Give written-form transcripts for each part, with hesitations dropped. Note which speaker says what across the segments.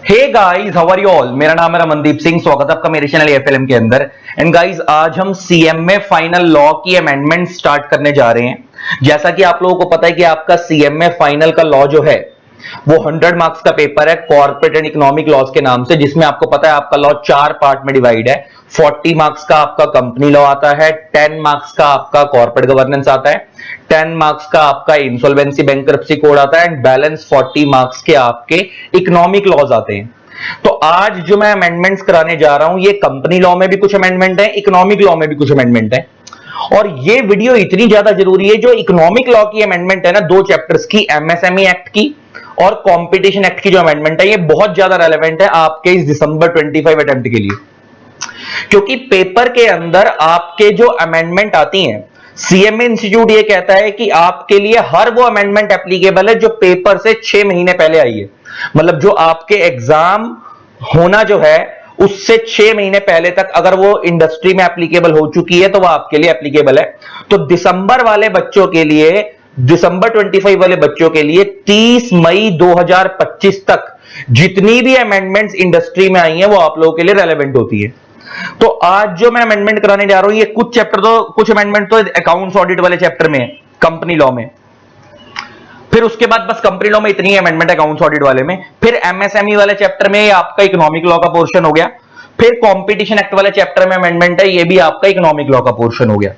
Speaker 1: Hey guys, how are you all. मेरा नाम है रमनदीप सिंह। स्वागत है आपका मेरे चैनल एफएलएम के अंदर। एंड गाइस, आज हम सीएमए फाइनल लॉ की अमेंडमेंट स्टार्ट करने जा रहे हैं। जैसा कि आप लोगों को पता है कि आपका सीएमए फाइनल का लॉ जो है वो 100 मार्क्स का पेपर है, कॉर्पोरेट एंड इकोनॉमिक लॉज के नाम से, जिसमें आपको पता है आपका लॉ 4 पार्ट में डिवाइड है। 40 मार्क्स का आपका कंपनी लॉ आता है, 10 मार्क्स का आपका कॉर्पोरेट गवर्नेंस आता है, 10 मार्क्स का आपका इंसॉल्वेंसी बैंकरप्सी कोड आता है, एंड बैलेंस 40 मार्क्स के आपके इकोनॉमिक लॉज आते हैं। तो आज जो मैं अमेंडमेंट्स कराने जा रहा हूं, ये कंपनी लॉ में भी कुछ अमेंडमेंट है, इकोनॉमिक लॉ में भी कुछ अमेंडमेंट है। और ये वीडियो इतनी ज्यादा जरूरी है, जो इकोनॉमिक लॉ की अमेंडमेंट है ना, 2 चैप्टर्स की, एमएसएमई एक्ट की और कंपटीशन एक्ट की जो अमेंडमेंट है, ये बहुत ज्यादा रेलेवेंट है आपके इस दिसंबर 25 अटेम्प्ट के लिए। क्योंकि पेपर के अंदर आपके जो अमेंडमेंट आती हैं, सीएमए इंस्टीट्यूट ये कहता है कि आपके लिए हर वो अमेंडमेंट एप्लीकेबल है जो पेपर से 6 महीने पहले आई है। मतलब जो आपके एग्जाम होना जो है उससे 6 महीने पहले तक अगर वो इंडस्ट्री में एप्लीकेबल हो चुकी है तो वो आपके लिए एप्लीकेबल है। तो दिसंबर वाले बच्चों के लिए, दिसंबर 25 वाले बच्चों के लिए 30 मई 2025 तक जितनी भी अमेंडमेंट्स इंडस्ट्री में आई हैं वो आप लोगों के लिए रेलेवेंट होती है। तो आज जो मैं अमेंडमेंट कराने जा रहा हूं, ये कुछ अमेंडमेंट तो अकाउंट्स ऑडिट वाले चैप्टर में है, कंपनी लॉ में। फिर उसके बाद बस कंपनी लॉ में इतनी अमेंडमेंट अकाउंट्स ऑडिट वाले में। फिर एमएसएमई वाले चैप्टर में आपका इकोनॉमिक लॉ का पोर्शन हो गया। फिर कंपटीशन एक्ट वाले चैप्टर में अमेंडमेंट है, ये भी आपका इकोनॉमिक लॉ का पोर्शन हो गया।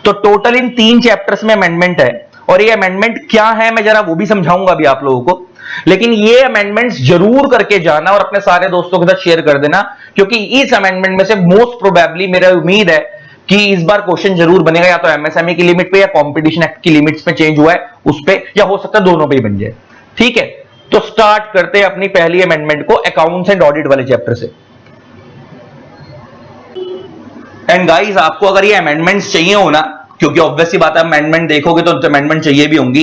Speaker 1: तो टोटल इन 3 चैप्टर्स में अमेंडमेंट है। और ये अमेंडमेंट क्या है मैं जरा वो भी समझाऊंगा अभी आप लोगों को। लेकिन ये अमेंडमेंट्स जरूर करके जाना और अपने सारे दोस्तों के साथ शेयर कर देना, क्योंकि इस अमेंडमेंट में से मोस्ट प्रोबेबली मेरा उम्मीद है कि इस बार क्वेश्चन जरूर बनेगा, या तो एमएसएमई की लिमिट पे या कंपटीशन एक्ट की लिमिट्स पे चेंज हुआ है उस पे, या हो सकता है दोनों पे ही बन जाए। ठीक है, तो स्टार्ट करते हैं अपनी पहली अमेंडमेंट को अकाउंट्स एंड ऑडिट वाले चैप्टर से। एंड गाइस, आपको अगर ये अमेंडमेंट्स चाहिए हो ना, क्योंकि ऑब्वियसली बात है अमेंडमेंट देखोगे तो अमेंडमेंट चाहिए भी होंगी,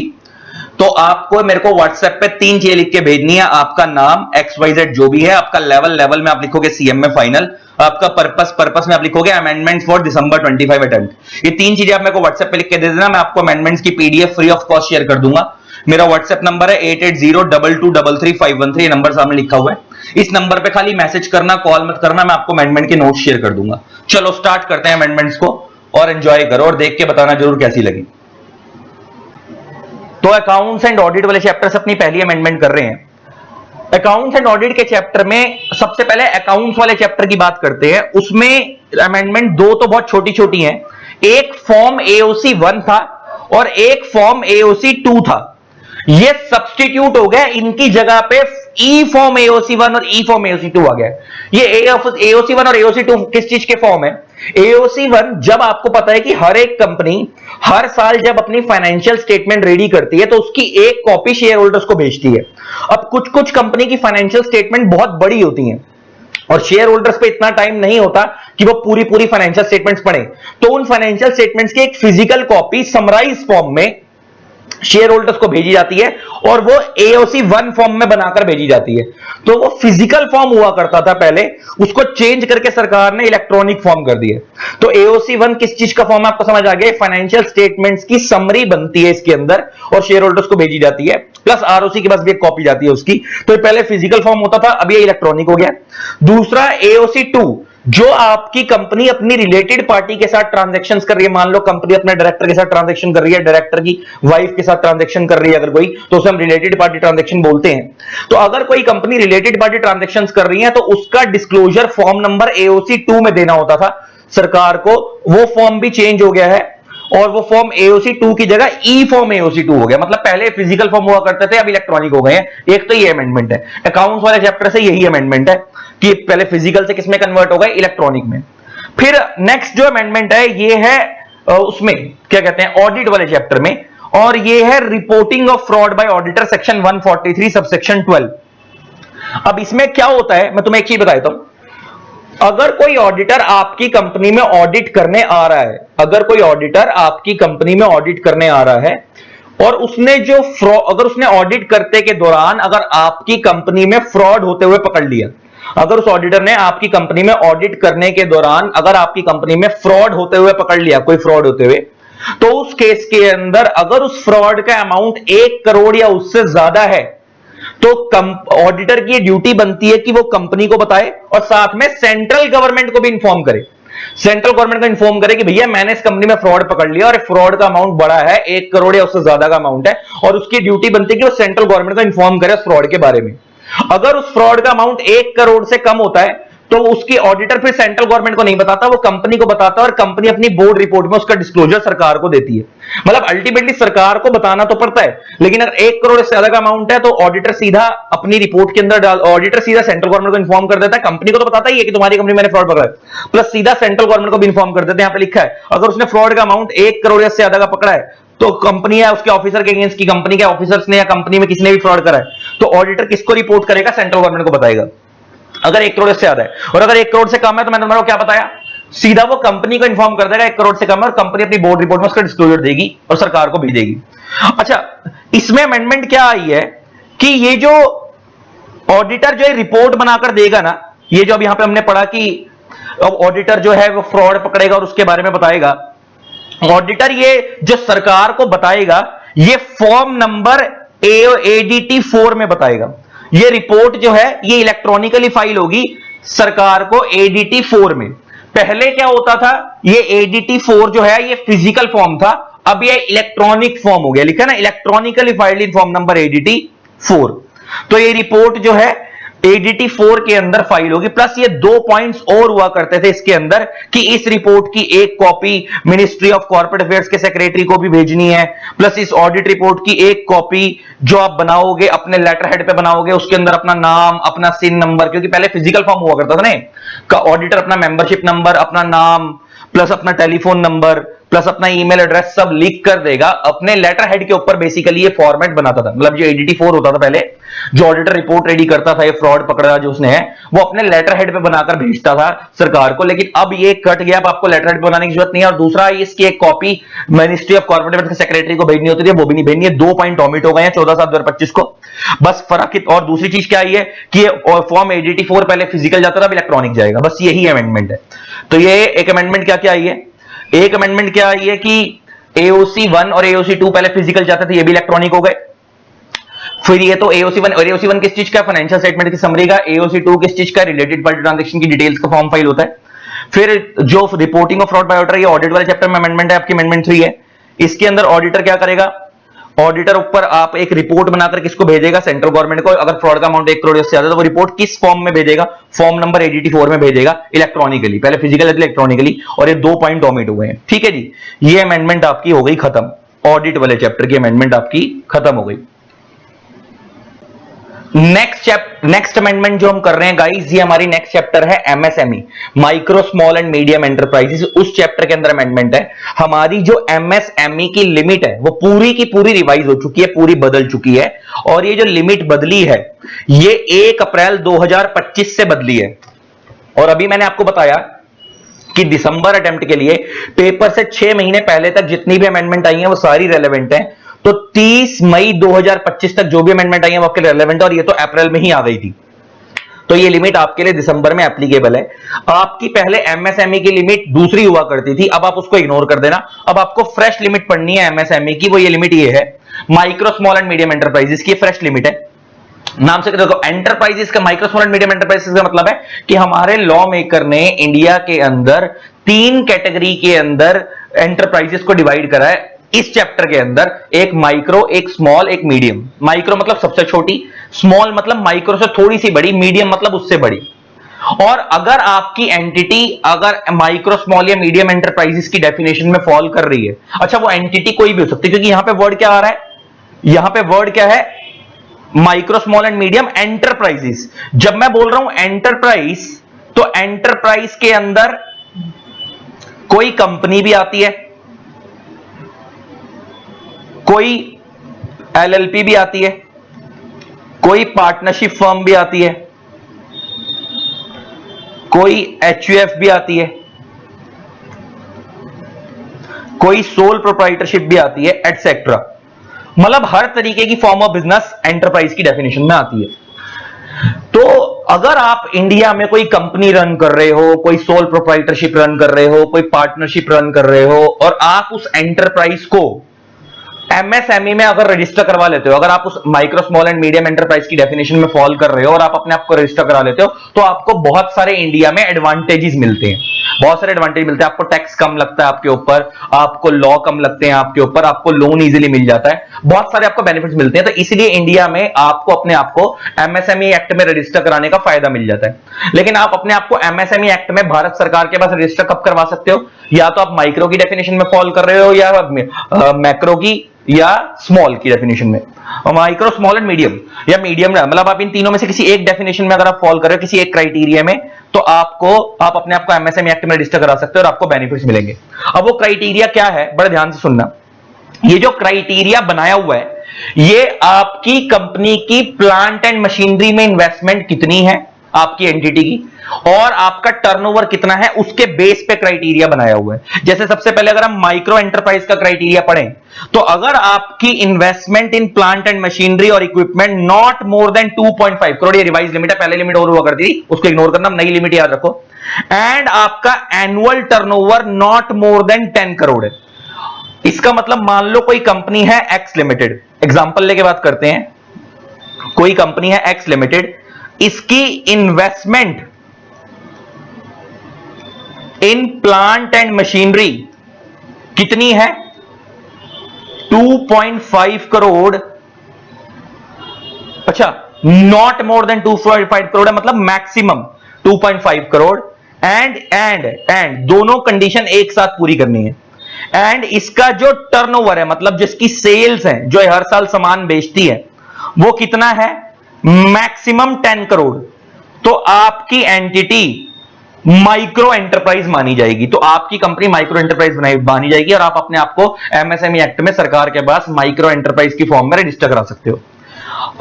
Speaker 1: तो आपको मेरे को व्हाट्सएप पे 3 चीजें लिख के भेजनी है। आपका नाम XYZ जो भी है, आपका लेवल में आप लिखोगे सीएमए फाइनल, आपका पर्पस में आप लिखोगे अमेंडमेंट फॉर दिसंबर 25 अटेम्प्ट। ये 3 चीजें आप मेरे को व्हाट्सएप पे लिख के दे देना। मैं आपको अमेंडमेंट्स की PDF free of cost share कर दूंगा। मेरा व्हाट्सएप नंबर है 8802233513, नंबर सामने लिखा हुआ है। इस नंबर पे खाली मैसेज करना, कॉल मत करना, मैं आपको अमेंडमेंट के नोट शेयर कर दूंगा। चलो स्टार्ट करते हैं अमेंडमेंट्स को, और एंजॉय करो और देख के बताना जरूर कैसी लगी। तो अकाउंट्स एंड ऑडिट वाले चैप्टर से अपनी पहली अमेंडमेंट कर रहे हैं। अकाउंट्स एंड ऑडिट के चैप्टर में सबसे पहले अकाउंट्स वाले चैप्टर की बात करते हैं। उसमें अमेंडमेंट 2 तो बहुत छोटी छोटी हैं। एक फॉर्म एओसी 1 था और एक फॉर्म एओसी 2 था। ये सब्स्टिट्यूट हो गया, इनकी जगह पे ई फॉर्म एओसी 1 और ई फॉर्म एओसी 2 आ गया। ये एओसी 1 और एओसी 2 किस चीज के फॉर्म है? एओसी 1, जब आपको पता है कि हर एक कंपनी हर साल जब अपनी फाइनेंशियल स्टेटमेंट रेडी करती है तो उसकी एक कॉपी शेयर होल्डर्स को भेजती है। अब कुछ कंपनी की फाइनेंशियल स्टेटमेंट बहुत बड़ी होती हैं और शेयर होल्डर्स पे इतना टाइम नहीं होता कि वो पूरी फाइनेंशियल स्टेटमेंट्स पढ़ें, तो उन फाइनेंशियल स्टेटमेंट्स की एक फिजिकल कॉपी समराइज फॉर्म में शेयर होल्डर्स को भेजी जाती है और वो एओसी 1 फॉर्म में बनाकर भेजी जाती है। तो वो फिजिकल फॉर्म हुआ करता था पहले, उसको चेंज करके सरकार ने इलेक्ट्रॉनिक फॉर्म कर दिया। तो एओसी 1 किस चीज का फॉर्म है आपको समझ आ गया? फाइनेंशियल स्टेटमेंट्स की समरी बनती है इसके अंदर और शेयर होल्डर्स को भेजी जाती है, प्लस आरओसी के पास भी एक कॉपी जाती है उसकी। तो पहले फिजिकल फॉर्म होता था, अभी ये इलेक्ट्रॉनिक हो गया। दूसरा एओसी 2, जो आपकी कंपनी अपनी रिलेटेड पार्टी के साथ ट्रांजैक्शंस कर रही है। मान लो कंपनी अपने डायरेक्टर के साथ ट्रांजैक्शन कर रही है, डायरेक्टर की वाइफ के साथ ट्रांजैक्शन कर रही है अगर कोई, तो उसे हम रिलेटेड पार्टी ट्रांजैक्शन बोलते हैं। तो अगर कोई कंपनी रिलेटेड पार्टी ट्रांजैक्शंस कर रही है तो उसका डिस्क्लोजर फॉर्म नंबर एओसी 2 में देना होता था सरकार को। वो फॉर्म भी चेंज हो गया है और वो फॉर्म एओसी 2 की जगह ई फॉर्म एओसी 2 हो गया। मतलब पहले फिजिकल फॉर्म हुआ करते थे, अब इलेक्ट्रॉनिक हो गए हैं। एक तो ये अमेंडमेंट है। अकाउंट्स वाले चैप्टर से यही अमेंडमेंट है कि पहले फिजिकल से किसमें कन्वर्ट हो गए? इलेक्ट्रॉनिक में। फिर नेक्स्ट जो अमेंडमेंट है ये है उसमें क्या कहते हैं, ऑडिट वाले चैप्टर में, और ये है reporting of fraud bye auditor, section 143 subsection 12। अब इसमें क्या होता है मैं तुम्हें एक चीज बताता हूं। अगर कोई ऑडिटर आपकी कंपनी में ऑडिट करने आ रहा है, अगर कोई ऑडिटर आपकी कंपनी में ऑडिट करने आ रहा है और उसने अगर उसने ऑडिट करते के दौरान अगर आपकी कंपनी में फ्रॉड होते हुए पकड़ लिया, अगर उस ऑडिटर ने आपकी कंपनी में ऑडिट करने के दौरान अगर आपकी कंपनी में फ्रॉड होते हुए पकड़ लिया, कोई फ्रॉड होते हुए, तो उस केस के अंदर अगर उस फ्रॉड का अमाउंट 1 करोड़ या उससे ज्यादा है तो ऑडिटर की ड्यूटी बनती है कि वो कंपनी को बताए और साथ में सेंट्रल गवर्नमेंट को भी इंफॉर्म करे। सेंट्रल गवर्नमेंट को इंफॉर्म करे कि भैया मैंने इस कंपनी में फ्रॉड पकड़ लिया और फ्रॉड का अमाउंट बड़ा है, 1 करोड़ या उससे ज्यादा का अमाउंट है, और उसकी ड्यूटी बनती है कि वो सेंट्रल गवर्नमेंट को इंफॉर्म करे फ्रॉड के बारे में। अगर उस फ्रॉड का अमाउंट 1 करोड़ से कम होता है तो उसकी ऑडिटर फिर सेंट्रल गवर्नमेंट को नहीं बताता, वो कंपनी को बताता है और कंपनी अपनी बोर्ड रिपोर्ट में उसका डिस्क्लोजर सरकार को देती है। मतलब अल्टीमेटली सरकार को बताना तो पड़ता है, लेकिन अगर 1 करोड़ से ज्यादा का अमाउंट है तो ऑडिटर सीधा अपनी रिपोर्ट के अंदर ऑडिटर सीधा सेंट्रल गवर्नमेंट को इन्फॉर्म कर देता है। कंपनी को तो बताता ही है कि तुम्हारी कंपनी मैंने फ्रॉड पकड़ा है, प्लस सीधा सेंट्रल गवर्नमेंट को भी इन्फॉर्म कर देते हैं। यहां पे लिखा है अगर उसने फ्रॉड का अमाउंट 1 करोड़ से ज्यादा का पकड़ा है तो कंपनी या उसके ऑफिसर के अगेंस्ट की कंपनी के ऑफिसर्स ने या कंपनी में किसी ने भी फ्रॉड करा है तो ऑडिटर किसको रिपोर्ट करेगा? सेंट्रल गवर्नमेंट को बताएगा, अगर 1 करोड़ से ज्यादा है। और अगर 1 करोड़ से कम है तो मैंने तुम्हारा क्या बताया, सीधा वो कंपनी को इन्फॉर्म कर देगा 1 करोड़ से कम है और कंपनी अपनी बोर्ड रिपोर्ट में उसका डिस्क्लोजर देगी और सरकार को भेजेगी। अच्छा, इसमें अमेंडमेंट क्या आई है कि ये जो ऑडिटर जो है रिपोर्ट बनाकर देगा ना, ये जो अब यहां पे हमने पढ़ा कि ऑडिटर जो है वो फ्रॉड पकड़ेगा और उसके बारे में बताएगा, ऑडिटर ये जो सरकार को बताएगा ये फॉर्म नंबर ADT 4 में बताएगा। ये रिपोर्ट जो है ये इलेक्ट्रॉनिकली फाइल होगी सरकार को ADT 4 में। पहले क्या होता था, ये ADT 4 जो है ये फिजिकल फॉर्म था, अब ये इलेक्ट्रॉनिक फॉर्म हो गया, लिखा ना electronically filed in form number ADT 4। तो ये रिपोर्ट जो है ADT 4 के अंदर फाइल होगी। प्लस ये 2 पॉइंट्स और हुआ करते थे इसके अंदर कि इस रिपोर्ट की एक copy ministry of corporate affairs के सेक्रेटरी को भी भेजनी है, प्लस इस ऑडिट रिपोर्ट की एक कॉपी जो आप बनाओगे अपने लेटर हेड पे बनाओगे उसके अंदर अपना नाम, अपना सिन नंबर, क्योंकि पहले फिजिकल फॉर्म हुआ करता था ना का ऑडिटर अपना मेंबरशिप नंबर, अपना नाम, प्लस अपना टेलीफोन नंबर, प्लस अपना ईमेल एड्रेस सब लिख कर देगा अपने लेटर हेड के ऊपर। बेसिकली ये फॉर्मेट बनाता था, मतलब जो ADT 4 होता था पहले, जो ऑडिटर रिपोर्ट रेडी करता था ये फ्रॉड पकड़ा जो उसने है वो अपने लेटर हेड पे बनाकर भेजता था सरकार को। लेकिन अब ये कट गया, अब आपको लेटर हेड बनाने की जरूरत नहीं है। और दूसरा इसकी एक copy ministry of corporate affairs के सेक्रेटरी को भेजनी होती थी, वो भी नहीं भेजनी है। 2 पॉइंट ऑमिट हो गए हैं 14/7/2025 को, बस फर्क। और दूसरी चीज क्या आई है कि फॉर्म ADT 4 पहले फिजिकल जाता था, अब इलेक्ट्रॉनिक जाएगा, बस यही अमेंडमेंट है। तो ये एक अमेंडमेंट क्या क्या आई है, एक अमेंडमेंट क्या आई है कि AOC 1 और AOC 2 पहले फिजिकल जाते थे, ये भी इलेक्ट्रॉनिक हो गए। फिर ये तो AOC 1 और AOC 1 किस चीज का, फाइनेंशियल स्टेटमेंट की समरी का, AOC 2 किस चीज का, रिलेटेड पार्टी ट्रांजैक्शन की डिटेल्स का फॉर्म फाइल होता है। फिर जो reporting of fraud bye auditor, ये ऑडिट वाले चैप्टर में अमेंडमेंट है, आपकी अमेंडमेंट 3 है। इसके अंदर ऑडिटर क्या करेगा, ऑडिटर ऊपर आप एक रिपोर्ट बनाकर किसको भेजेगा, सेंट्रल गवर्नमेंट को। अगर फ्रॉड का अमाउंट 1 करोड़ से ज्यादा तो वो रिपोर्ट किस फॉर्म में भेजेगा, फॉर्म नंबर ADT 4 में भेजेगा, इलेक्ट्रॉनिकली। पहले फिजिकल इलेक्ट्रॉनिकली। और ये 2 पॉइंट ओमिट हुए हैं, ठीक है जी। ये अमेंडमेंट आपकी हो गई खत्म, ऑडिट वाले चैप्टर की अमेंडमेंट आपकी खत्म हो गई। नेक्स्ट अमेंडमेंट जो हम कर रहे हैं गाइस, ये हमारी नेक्स्ट चैप्टर है MSME, micro small and medium enterprises. उस चैप्टर के अंदर अमेंडमेंट है। हमारी जो MSME की लिमिट है वो पूरी की पूरी रिवाइज हो चुकी है, पूरी बदल चुकी है। और ये जो लिमिट बदली है ये 1 अप्रैल 2025 से बदली है। और अभी मैंने आपको बताया कि दिसंबर अटेम्प्ट के लिए पेपर से 6 महीने पहले तक जितनी भी अमेंडमेंट आई है वो सारी रेलेवेंट है। तो 30 मई 2025 तक जो भी अमेंडमेंट आई है वो आपके रेलेवेंट है, और ये तो अप्रैल में ही आ गई थी। तो ये लिमिट आपके लिए दिसंबर में एप्लीकेबल है। आपकी पहले MSME की लिमिट दूसरी हुआ करती थी, अब आप उसको इग्नोर कर देना। अब आपको फ्रेश लिमिट पढ़नी है MSME की, वो ये लिमिट ये है, micro small and medium enterprises की फ्रेश लिमिट है। नाम से देखो, एंटरप्राइजेस का, micro small and medium enterprises का मतलब है कि हमारे लॉ मेकर ने इंडिया के अंदर 3 कैटेगरी के अंदर एंटरप्राइजेस को डिवाइड करा है इस चैप्टर के अंदर। एक माइक्रो, एक स्मॉल, एक मीडियम। माइक्रो मतलब सबसे छोटी, स्मॉल मतलब माइक्रो से थोड़ी सी बड़ी, मीडियम मतलब उससे बड़ी। और अगर आपकी एंटिटी अगर माइक्रो स्मॉल या मीडियम एंटरप्राइजेस की डेफिनेशन में फॉल कर रही है, अच्छा वो एंटिटी कोई भी हो सकती है, क्योंकि यहां पे वर्ड क्या आ रहा है, यहां पे वर्ड क्या है, micro small and medium enterprises. जब मैं बोल रहा हूं एंटरप्राइज, तो एंटरप्राइज के अंदर कोई कंपनी भी आती है, कोई LLP भी आती है, कोई पार्टनरशिप फर्म भी आती है, कोई HUF भी आती है, कोई सोल प्रोप्राइटरशिप भी आती है, एटसेट्रा। मतलब हर तरीके की फॉर्म ऑफ बिजनेस एंटरप्राइज की डेफिनेशन में आती है। तो अगर आप इंडिया में कोई कंपनी रन कर रहे हो, कोई सोल प्रोप्राइटरशिप रन कर रहे हो, कोई पार्टनरशिप रन कर रहे हो, और आप उस एंटरप्राइज को एमएसएमई में अगर रजिस्टर करवा लेते हो, अगर आप उस micro small and medium enterprise की डेफिनेशन में फॉल कर रहे हो और आप अपने आप को रजिस्टर करा लेते हो, तो आपको बहुत सारे इंडिया में एडवांटेजेस मिलते हैं, बहुत सारे एडवांटेज मिलते हैं। आपको टैक्स कम लगता है आपके ऊपर, आपको लॉ कम लगते हैं आपके ऊपर, आपको लोन इजीली मिल जाता है, बहुत सारे आपको बेनिफिट्स मिलते हैं। तो इसलिए इंडिया में आपको अपने आप को एमएसएमई एक्ट में रजिस्टर कराने का फायदा मिल जाता है। लेकिन आप अपने आप को एमएसएमई एक्ट में भारत सरकार के पास रजिस्टर कब करवा सकते हो? या तो आप माइक्रो की डेफिनेशन में फॉल कर रहे हो, या मैक्रो की, या स्मॉल की डेफिनेशन में, माइक्रो, स्मॉल एंड मीडियम, या मीडियम, मतलब आप इन तीनों में से किसी एक डेफिनेशन में अगर आप फॉल कर रहे हो, किसी एक क्राइटेरिया में, तो आप अपने आप को एमएसएमई एक्ट में रजिस्टर करा सकते हो और आपको बेनिफिट्स मिलेंगे। अब वो क्राइटेरिया क्या है, बड़े ध्यान से सुनना। ये जो क्राइटेरिया बनाया हुआ है, ये आपकी कंपनी की प्लांट एंड मशीनरी में इन्वेस्टमेंट कितनी है आपकी एंटिटी की, और आपका टर्नओवर कितना है, उसके बेस पे क्राइटेरिया बनाया हुआ है। जैसे सबसे पहले अगर हम माइक्रो एंटरप्राइज का क्राइटेरिया पढ़ें, तो अगर आपकी investment in plant and machinery और equipment not more than 2.5 crore, ये रिवाइज लिमिट है, पहले लिमिट और हुआ करती थी, उसको इग्नोर करना, नई लिमिट याद रखो, एंड आपका annual turnover not more then 10 crore है। इसका मतलब मान लो कोई कंपनी है एक्स लिमिटेड, एग्जांपल लेके बात करते हैं, कोई कंपनी है एक्स लिमिटेड, इसकी investment in plant and machinery कितनी है? 2.5 करोड़। अच्छा, नॉट मोर देन 2.5 करोड़ है, मतलब मैक्सिमम 2.5 करोड़। एंड दोनों कंडीशन एक साथ पूरी करनी है। एंड इसका जो टर्नओवर है, मतलब जिसकी सेल्स है, जो हर साल सामान बेचती है, वो कितना है? मैक्सिमम 10 करोड़। तो आपकी एंटिटी माइक्रो एंटरप्राइज मानी जाएगी, तो आपकी कंपनी माइक्रो एंटरप्राइज मानी जाएगी, और आप अपने आप को एमएसएमई एक्ट में सरकार के पास माइक्रो एंटरप्राइज की फॉर्म में रजिस्टर करा सकते हो।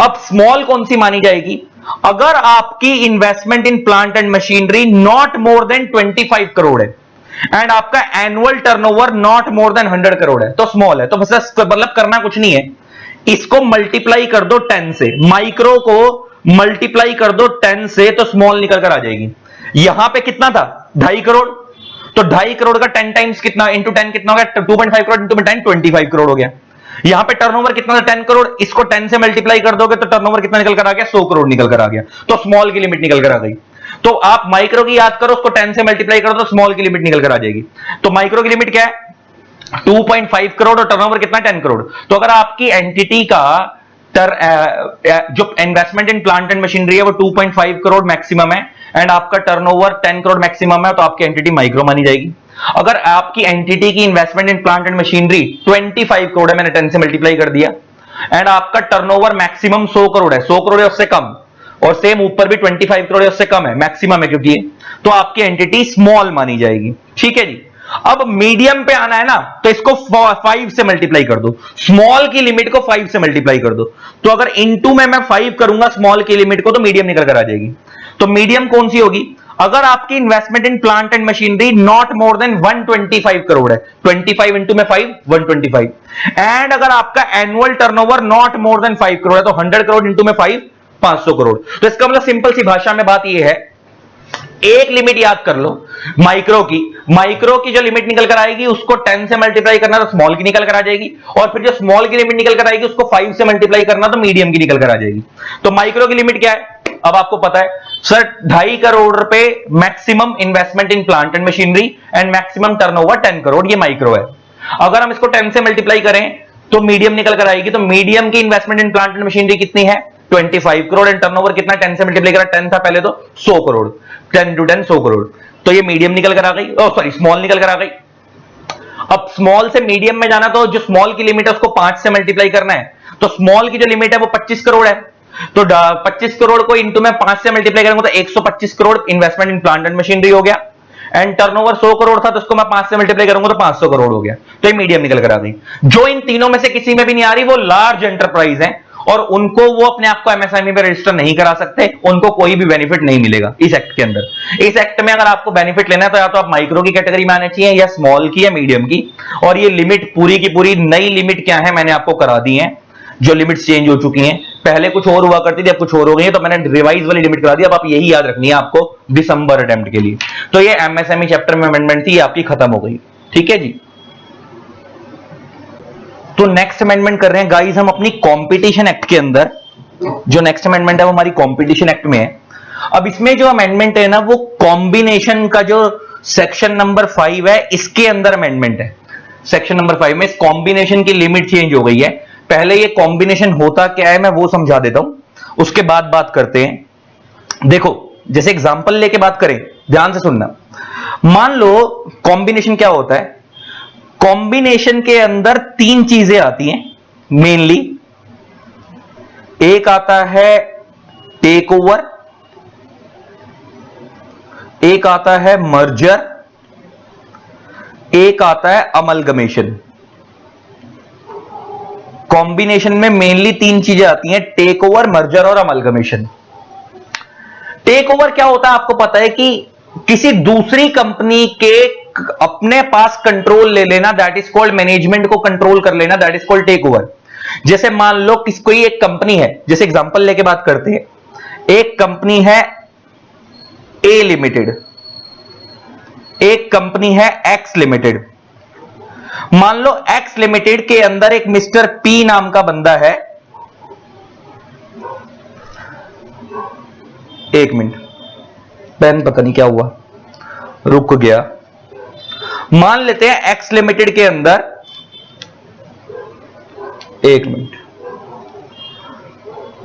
Speaker 1: अब स्मॉल कौन सी मानी जाएगी? अगर आपकी investment in plant and machinery not more then 25 crore है एंड आपका annual turnover not more then 100 crore है, तो स्मॉल है। तो बस मतलब करना कुछ नहीं है, इसको मल्टीप्लाई कर दो 10 से, माइक्रो को मल्टीप्लाई कर दो 10 से, तो स्मॉल निकल कर आ जाएगी। यहां पे कितना था? 2.5 करोड़, तो 2.5 करोड़ का 10 टाइम्स कितना, इंटू 10 कितना हो गया? 2.5 करोड़ इंटू 10, 25 करोड़ हो गया। यहां पे टर्नओवर कितना था? 10 करोड़, इसको 10 से मल्टीप्लाई कर दोगे तो टर्नओवर कितना निकल कर आ गया? 100 करोड़ निकल कर आ गया। तो स्मॉल की लिमिट निकल कर आ गई। तो आप माइक्रो की याद करो, उसको 10 से मल्टीप्लाई करो तो स्मॉल की लिमिट निकल कर आ जाएगी। तो माइक्रो की लिमिट क्या है? 2.5 करोड़, और टर्नओवर कितना? 10 करोड़। तो अगर आपकी एंटिटी का जो investment in plant and machinery है वो 2.5 करोड़ मैक्सिमम है एंड आपका टर्नओवर 10 करोड़ मैक्सिमम है, तो आपकी एंटिटी माइक्रो मानी जाएगी। अगर आपकी एंटिटी की investment in plant and machinery 25 crore है, मैंने 10 से मल्टीप्लाई कर दिया, एंड आपका टर्नओवर मैक्सिमम 100 करोड़ है, 100 करोड़ है उससे कम, और सेम ऊपर भी 25 करोड़ है उससे कम है, मैक्सिमम है क्योंकि, तो आपकी एंटिटी स्मॉल मानी जाएगी। ठीक है जी। अब मीडियम पे आना है ना, तो इसको 5 से मल्टीप्लाई कर दो, स्मॉल की लिमिट को 5 से मल्टीप्लाई कर दो। तो अगर इनटू में मैं 5 करूंगा स्मॉल की लिमिट को, तो मीडियम निकल कर आ जाएगी। तो मीडियम कौन सी होगी? अगर आपकी investment in plant and machinery not more then 125 crore है, 25 इंटू में 5, 125, एंड अगर आपका annual turnover not more then 5 crore है, तो 100 करोड़ इंटू में 5, 500 करोड़। तो इसका मतलब सिंपल सी भाषा में बात यह है, एक लिमिट याद कर लो माइक्रो की जो लिमिट निकल कर आएगी उसको 10 से मल्टीप्लाई करना तो स्मॉल की निकल कर आ जाएगी, और फिर जो स्मॉल की लिमिट निकल कर आएगी उसको 5 से मल्टीप्लाई करना तो मीडियम की निकल कर आ जाएगी। तो माइक्रो की लिमिट क्या है? अब आपको पता है सर, 2.5 करोड़ रुपए maximum investment in plant and machinery and maximum turnover 10 crore, ये माइक्रो है। अगर हम इसको 10 से मल्टीप्लाई करें तो मीडियम निकल कर आएगी। तो मीडियम की investment in plant and machinery कितनी है? 25 करोड़, एंड टर्नओवर कितना? 10 से मल्टीप्लाई करा, 10 था पहले, तो 100 करोड़, 10 टू 10 100 करोड़। तो ये मीडियम निकल कर आ गई, सॉरी स्मॉल निकल कर आ गई। अब स्मॉल से मीडियम में जाना, तो जो स्मॉल की लिमिट है उसको 5 से मल्टीप्लाई करना है, तो स्मॉल की जो लिमिट है वो 25 करोड़ है, तो 25 करोड़ को इंटू में 5 से मल्टीप्लाई करूंगा तो 125 crore investment in plant and machinery हो गया, एंड टर्नओवर 100 करोड़ था तो उसको मैं 5 से मल्टीप्लाई करूंगा तो 500 करोड़ हो गया। तो ये मीडियम निकल कर आ गई। जो इन तीनों में से किसी में भी नहीं आ रही वो लार्ज एंटरप्राइज है, और उनको वो अपने आप को एमएसएमई में रजिस्टर नहीं करा सकते, उनको कोई भी बेनिफिट नहीं मिलेगा इस एक्ट के अंदर। इस एक्ट में अगर आपको बेनिफिट लेना है तो या तो आप माइक्रो की कैटेगरी में आने चाहिए, या स्मॉल की, या मीडियम की। और ये लिमिट पूरी की पूरी नई लिमिट क्या है मैंने आपको करा दी है, जो लिमिट्स चेंज हो चुकी हैं, पहले कुछ और हुआ करती थी, अब कुछ और हो गई है, तो मैंने रिवाइज वाली लिमिट करा दी। अब आप यही याद रखनी है आपको दिसंबर अटेम्प्ट के लिए। तो ये एमएसएमई चैप्टर में अमेंडमेंट थी, आपकी खत्म हो गई। ठीक है जी। तो नेक्स्ट अमेंडमेंट कर रहे हैं गाइस हम अपनी कंपटीशन एक्ट के अंदर, जो नेक्स्ट अमेंडमेंट है वो हमारी कंपटीशन एक्ट में है। अब इसमें जो अमेंडमेंट है ना वो कॉम्बिनेशन का जो सेक्शन नंबर 5 है इसके अंदर अमेंडमेंट है। सेक्शन नंबर 5 में इस कॉम्बिनेशन की लिमिट चेंज हो गई है। पहले ये कॉम्बिनेशन होता क्या है मैं वो समझा देता हूं, उसके बाद बात करते हैं। देखो जैसे एग्जांपल लेके बात करें, ध्यान से सुनना। मान लो कॉम्बिनेशन क्या होता है, कॉम्बिनेशन के अंदर 3 चीजें आती हैं मेनली। एक आता है टेक ओवर, एक आता है मर्जर, एक आता है अमलगमेशन। कॉम्बिनेशन में मेनली 3 चीजें आती हैं, टेक ओवर, मर्जर और अमलगमेशन। टेक ओवर क्या होता है आपको पता है कि किसी दूसरी कंपनी के अपने पास कंट्रोल ले लेना, दैट इज कॉल्ड मैनेजमेंट को कंट्रोल कर लेना, that is called take over. जैसे मान लो कोई एक कंपनी है, जैसे एग्जांपल लेके बात करते हैं, एक कंपनी है ए लिमिटेड, एक कंपनी है एक्स लिमिटेड। मान लो एक्स लिमिटेड के अंदर एक मिस्टर पी नाम का बंदा है। एक मिनट, पेन पता नहीं क्या हुआ रुक गया। मान लेते हैं एक्स लिमिटेड के अंदर, एक मिनट,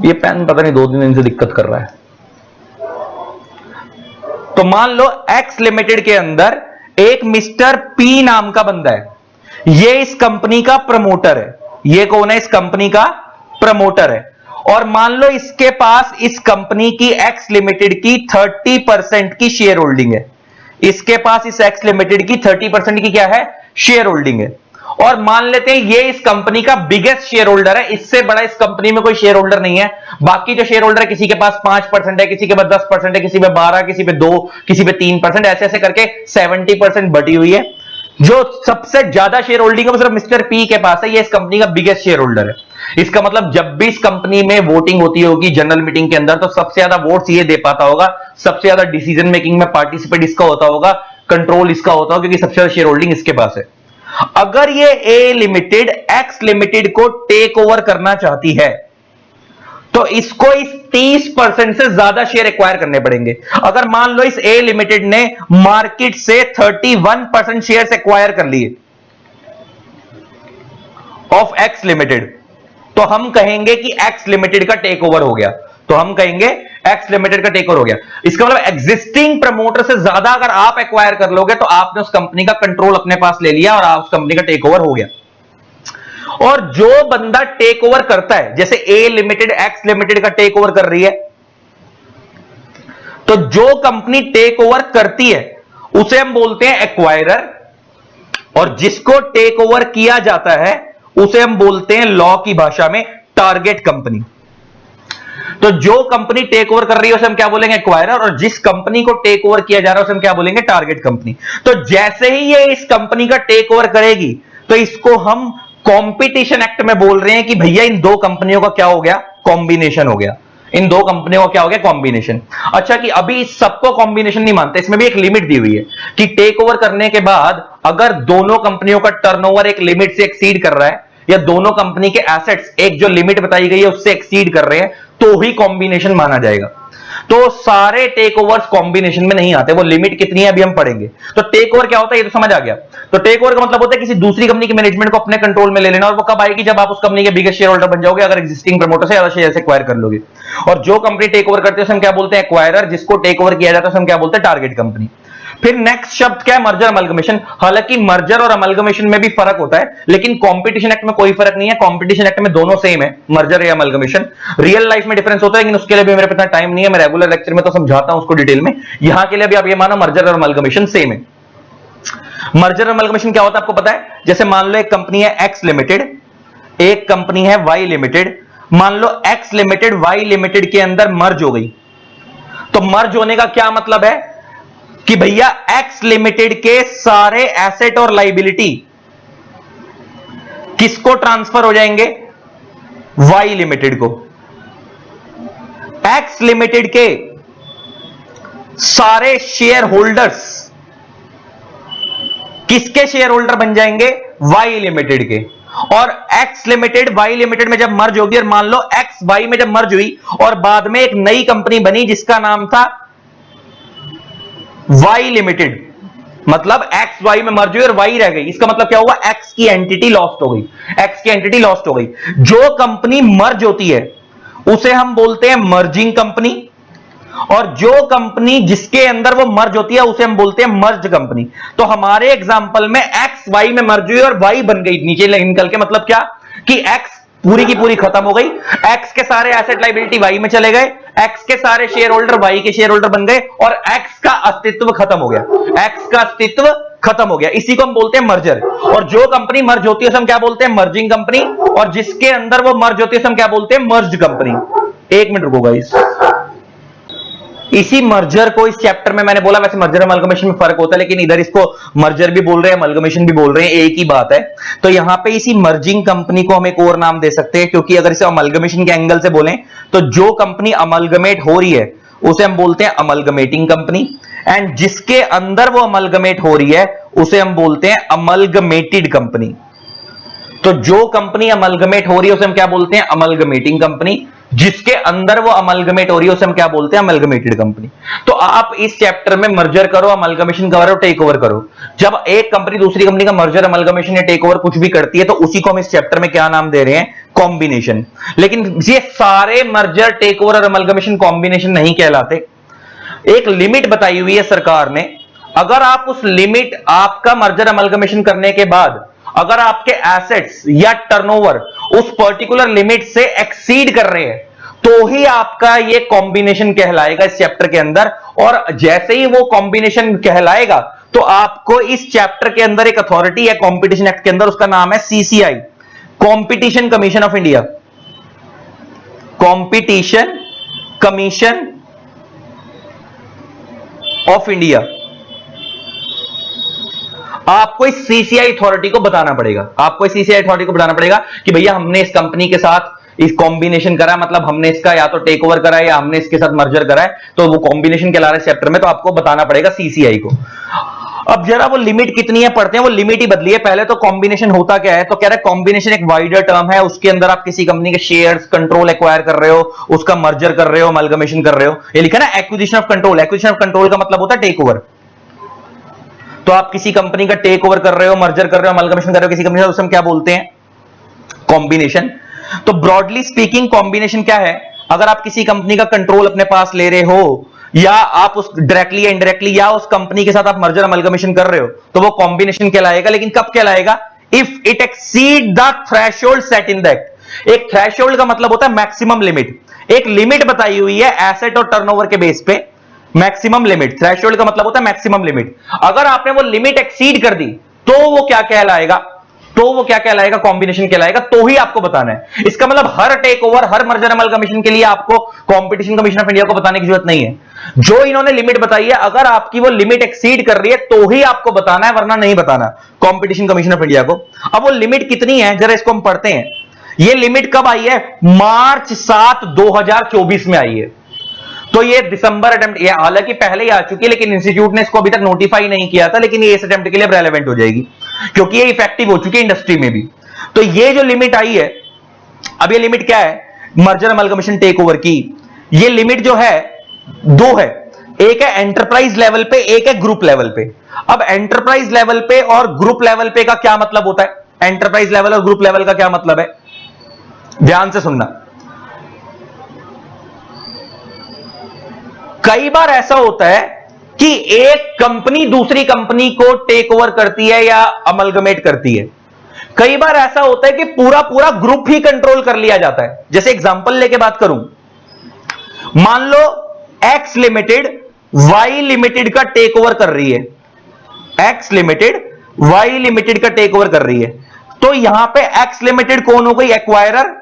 Speaker 1: ये पेन पता नहीं 2-3 दिन से दिक्कत कर रहा है। तो मान लो एक्स लिमिटेड के अंदर एक मिस्टर पी नाम का बंदा है, ये इस कंपनी का प्रमोटर है। ये कौन है? इस कंपनी का प्रमोटर है। और मान लो इसके पास इस कंपनी की एक्स लिमिटेड की 30% की शेयर होल्डिंग है। इसके पास इस एक्स लिमिटेड की 30% की क्या है? शेयर होल्डिंग है। और मान लेते हैं ये इस कंपनी का बिगेस्ट शेयर होल्डर है, इससे बड़ा इस कंपनी में कोई शेयर होल्डर नहीं है। बाकी जो शेयर होल्डर है किसी के पास 5% है, किसी के पास 10% है, किसी पे 12, किसी पे 2, किसी पे 3%, ऐसे ऐसे करके 70% बटी हुई है। जो सबसे ज्यादा शेयर होल्डिंग है वो सिर्फ मिस्टर पी के पास है, ये इस कंपनी का बिगेस्ट शेयर होल्डर है। इसका मतलब जब भी इस कंपनी में वोटिंग होती होगी जनरल मीटिंग के अंदर, तो सबसे ज्यादा वोट्स ये दे पाता होगा, सबसे ज्यादा डिसीजन मेकिंग में पार्टिसिपेट इसका होता होगा, कंट्रोल इसका होता होगा, क्योंकि सबसे ज्यादा शेयर होल्डिंग इसके पास है। अगर ये ए लिमिटेड एक्स लिमिटेड को टेक ओवर करना चाहती है तो इसको इस 30% से ज्यादा शेयर एक्वायर करने पड़ेंगे। अगर मान लो इस ए लिमिटेड ने मार्केट से 31% शेयर एक्वायर कर लिए ऑफ एक्स लिमिटेड, तो हम कहेंगे कि एक्स लिमिटेड का टेक ओवर हो गया। तो हम कहेंगे एक्स लिमिटेड का टेक ओवर हो गया। इसका मतलब एग्जिस्टिंग प्रमोटर से ज्यादा अगर आप एक्वायर कर लोगे तो आपने उस कंपनी का कंट्रोल अपने पास ले लिया और आप उस कंपनी का टेक ओवर हो गया। और जो बंदा टेक ओवर करता है, जैसे ए लिमिटेड एक्स लिमिटेड का टेक ओवर कर रही है, तो जो कंपनी टेक ओवर करती है उसे हम बोलते हैं एक्वायरर, और जिसको टेक ओवर किया जाता है उसे हम बोलते हैं लॉ की भाषा में टारगेट कंपनी। तो जो कंपनी टेक ओवर कर रही है उसे हम क्या बोलेंगे? एक्वायरर, और जिस कंपनी को टेक ओवर किया जा रहा है उसे हम क्या बोलेंगे? Target company. तो जैसे ही ये इस कंपनी का टेक ओवर करेगी तो इसको हम कंपटीशन एक्ट में बोल रहे हैं कि भैया इन दो कंपनियों का क्या हो गया? कॉम्बिनेशन हो गया। इन दो कंपनियों का क्या हो गया? कॉम्बिनेशन। अच्छा, कि अभी इस सबको कॉम्बिनेशन नहीं मानते, इसमें भी एक लिमिट दी हुई है कि टेक ओवर करने के बाद अगर दोनों कंपनियों का टर्नओवर एक लिमिट से एक्सीड कर रहा है, या दोनों कंपनी के एसेट्स एक जो लिमिट बताई गई है उससे एक्सीड कर रहे हैं, तो ही कॉम्बिनेशन माना जाएगा। तो सारे टेक ओवर्स कॉम्बिनेशन में नहीं आते, वो लिमिट कितनी है अभी हम पढ़ेंगे। तो टेक ओवर क्या होता है ये तो समझ आ गया। तो टेक ओवर का मतलब होता है किसी दूसरी कंपनी की मैनेजमेंट को अपने कंट्रोल में ले लेना, और वो कब आएगी? जब आप उस कंपनी के बिगेस्ट शेयर होल्डर बन जाओगे, अगर एग्जिस्टिंग प्रमोटर से ज्यादा शेयर एक्वायर कर लोगे। और जो कंपनी टेक ओवर करते हैं हम क्या बोलते हैं? एक्वायरर। जिसको टेक ओवर किया जाता है हम क्या बोलते हैं? Target company. फिर नेक्स्ट शब्द क्या है? Merger amalgamation. हालांकि मर्जर और अमलगमेशन में भी फर्क होता है, लेकिन कंपटीशन एक्ट में कोई फर्क नहीं है। कंपटीशन एक्ट में दोनों सेम है, मर्जर या अमलगमेशन। रियल लाइफ में डिफरेंस होता है, लेकिन उसके लिए भी मेरे पास टाइम नहीं है, मैं रेगुलर लेक्चर में तो समझाता हूं उसको डिटेल में। यहां के लिए भी आप ये मानो मर्जर और अमलगमेशन सेम है। मर्जर और अमलगमेशन क्या होता है आपको पता है? जैसे मान लो एक कंपनी है एक्स लिमिटेड, एक कंपनी है वाई लिमिटेड। मान लो एक्स लिमिटेड वाई लिमिटेड के अंदर मर्ज हो गई, तो मर्ज होने का क्या मतलब है कि भैया एक्स लिमिटेड के सारे एसेट और लाइबिलिटी किसको ट्रांसफर हो जाएंगे? वाई लिमिटेड को। एक्स लिमिटेड के सारे शेयर होल्डर्स किसके शेयर होल्डर बन जाएंगे? वाई लिमिटेड के। और एक्स लिमिटेड वाई लिमिटेड में जब मर्ज होगी, और मान लो एक्स वाई में जब मर्ज हुई और बाद में एक नई कंपनी बनी जिसका नाम था वाई लिमिटेड, मतलब एक्स वाई में मर्ज हुई और वाई रह गई, इसका मतलब क्या हुआ, एक्स की एंटिटी लॉस्ट हो गई, एक्स की एंटिटी लॉस्ट हो गई। जो कंपनी मर्ज होती है उसे हम बोलते हैं मर्जिंग कंपनी, और जो कंपनी जिसके अंदर वो मर्ज होती है उसे हम बोलते हैं मर्ज कंपनी। तो हमारे एग्जांपल में एक्स वाई में मर्ज हुई और वाई बन गई नीचे निकल के, मतलब क्या कि एक्स पूरी की पूरी खत्म हो गई, एक्स के सारे एसेट लायबिलिटी वाई में चले गए, एक्स के सारे शेयर होल्डर वाई के शेयर होल्डर बन गए और एक्स का अस्तित्व खत्म हो गया, एक्स का अस्तित्व खत्म हो गया। इसी को हम बोलते हैं मर्जर। और जो कंपनी मर्ज होती है उसे हम क्या बोलते हैं, मर्जिंग कंपनी, और जिसके अंदर वो मर्ज होती है उसे हम क्या बोलते हैं, मर्ज्ड कंपनी। एक मिनट रुको गाइस, इसी मर्जर को इस चैप्टर में मैंने बोला, वैसे मर्जर अमलगमेशन में फर्क होता है, लेकिन इधर इसको मर्जर भी बोल रहे हैं अमलगमेशन भी बोल रहे हैं, एक ही बात है। तो यहां पे इसी मर्जिंग कंपनी को हम एक और नाम दे सकते हैं, क्योंकि अगर इसे अमलगमेशन के एंगल से बोलें तो जो कंपनी अमलगमेट हो रही है उसे हम बोलते हैं अमलगमेटिंग कंपनी, एंड जिसके अंदर वो अमलगमेट हो रही है उसे हम बोलते हैं अमलगमेटेड कंपनी। तो जो कंपनी अमलगमेट हो रही है उसे हम क्या बोलते हैं, अमलगमेटिंग कंपनी, जिसके अंदर वो अमलगमेट हो रही है उसे हम क्या बोलते हैं, अमलगमेटेड कंपनी। तो आप इस चैप्टर में मर्जर करो, अमलगमेशन करो, टेक ओवर करो। जब एक कंपनी दूसरी कंपनी का मर्जर, अमलगमेशन या टेक ओवर कुछ भी करती है तो उसी को हम इस चैप्टर में क्या नाम दे रहे हैं, कॉम्बिनेशन। लेकिन ये सारे मर्जर, टेक ओवर और अमलगमेशन कॉम्बिनेशन नहीं कहलाते। एक लिमिट बताई हुई है सरकार ने, अगर आप उस लिमिट, आपका मर्जर अमलगमेशन करने के बाद अगर आपके एसेट्स या टर्नओवर उस पर्टिकुलर लिमिट से एक्सीड कर रहे हैं तो ही आपका ये कॉम्बिनेशन कहलाएगा इस चैप्टर के अंदर। और जैसे ही वो कॉम्बिनेशन कहलाएगा तो आपको इस चैप्टर के अंदर एक अथॉरिटी है कॉम्पिटिशन एक्ट के अंदर, उसका नाम है CCI, competition commission of India, competition commission of India. आपको इस सीसीआई अथॉरिटी को बताना पड़ेगा, आपको इस सीसीआई अथॉरिटी को बताना पड़ेगा कि भैया हमने इस कंपनी के साथ इस कॉम्बिनेशन करा, मतलब हमने इसका या तो टेक ओवर करा है या हमने इसके साथ मर्जर करा है, तो वो कॉम्बिनेशन कहला रहा है चैप्टर में, तो आपको बताना पड़ेगा सीसीआई को। अब जरा वो लिमिट कितनी है पढ़ते हैं, वो लिमिट ही बदली है। पहले तो कॉम्बिनेशन होता क्या है, तो कह रहा है कॉम्बिनेशन एक वाइडर टर्म है, उसके अंदर आप किसी कंपनी के शेयर्स, कंट्रोल एक्वायर कर रहे हो, उसका मर्जर कर रहे हो, अमलगमेशन कर रहे हो। ये लिखा ना acquisition of control, acquisition of control का मतलब होता है टेक ओवर। तो आप किसी कंपनी का टेक ओवर कर रहे हो, मर्जर कर रहे हो, अमलगमेशन कर रहे हो किसी कंपनी से, उसे हम क्या बोलते हैं, कॉम्बिनेशन। तो ब्रॉडली स्पीकिंग कॉम्बिनेशन क्या है, अगर आप किसी कंपनी का कंट्रोल अपने पास ले रहे हो या आप उस डायरेक्टली या इनडायरेक्टली या उस कंपनी के साथ आप मर्जर अमलगमेशन कर रहे हो तो वो कॉम्बिनेशन कहलाएगा। लेकिन कब कहलाएगा, if it exceed the threshold set in the act. एक थ्रेशोल्ड का मतलब होता है मैक्सिमम लिमिट, एक लिमिट बताई हुई है एसेट और टर्नओवर के बेस पे, मैक्सिमम लिमिट। थ्रेशोल्ड का मतलब होता है मैक्सिमम लिमिट। अगर आपने वो लिमिट एक्सीड कर दी तो वो क्या कहलाएगा, तो वो क्या कहलाएगा, कॉम्बिनेशन कहलाएगा। तो ही आपको बताना है। इसका मतलब हर टेक ओवर, हर मर्जर अमलगमेशन के लिए आपको कॉम्पिटिशन कमीशन ऑफ इंडिया को बताने की जरूरत नहीं है। जो इन्होंने लिमिट बताई है, अगर आपकी वो लिमिट एक्सीड कर रही है तो ही आपको बताना है, वरना नहीं बताना कॉम्पिटिशन कमीशन ऑफ इंडिया को। अब वो लिमिट कितनी है जरा इसको हम पढ़ते हैं। ये लिमिट कब आई है, मार्च 7 2024 में आई है। तो ये दिसंबर अटेम्प्ट, ये हालांकि पहले ही आ चुकी है लेकिन इंस्टीट्यूट ने इसको अभी तक नोटिफाई नहीं किया था, लेकिन ये इस अटेम्प्ट के लिए रेलेवेंट हो जाएगी क्योंकि ये इफेक्टिव हो चुकी है इंडस्ट्री में भी। तो ये जो लिमिट आई है, अब ये लिमिट क्या है, मर्जर अमलगमेशन टेक ओवर की, ये लिमिट जो है दो है, एक है एंटरप्राइज लेवल पे, एक है ग्रुप लेवल पे। अब एंटरप्राइज लेवल पे और ग्रुप लेवल पे का क्या मतलब होता है, एंटरप्राइज लेवल और ग्रुप लेवल का क्या मतलब है, ध्यान से सुनना। कई बार ऐसा होता है कि एक कंपनी दूसरी कंपनी को टेक ओवर करती है या अमलगमेट करती है। कई बार ऐसा होता है कि पूरा पूरा ग्रुप ही कंट्रोल कर लिया जाता है। जैसे एग्जांपल लेके बात करूं, मान लो एक्स लिमिटेड वाई लिमिटेड का टेक ओवर कर रही है, एक्स लिमिटेड वाई लिमिटेड का टेक ओवर कर रही है। तो यहां पे एक्स लिमिटेड कौन हो गई, एक्वायरर,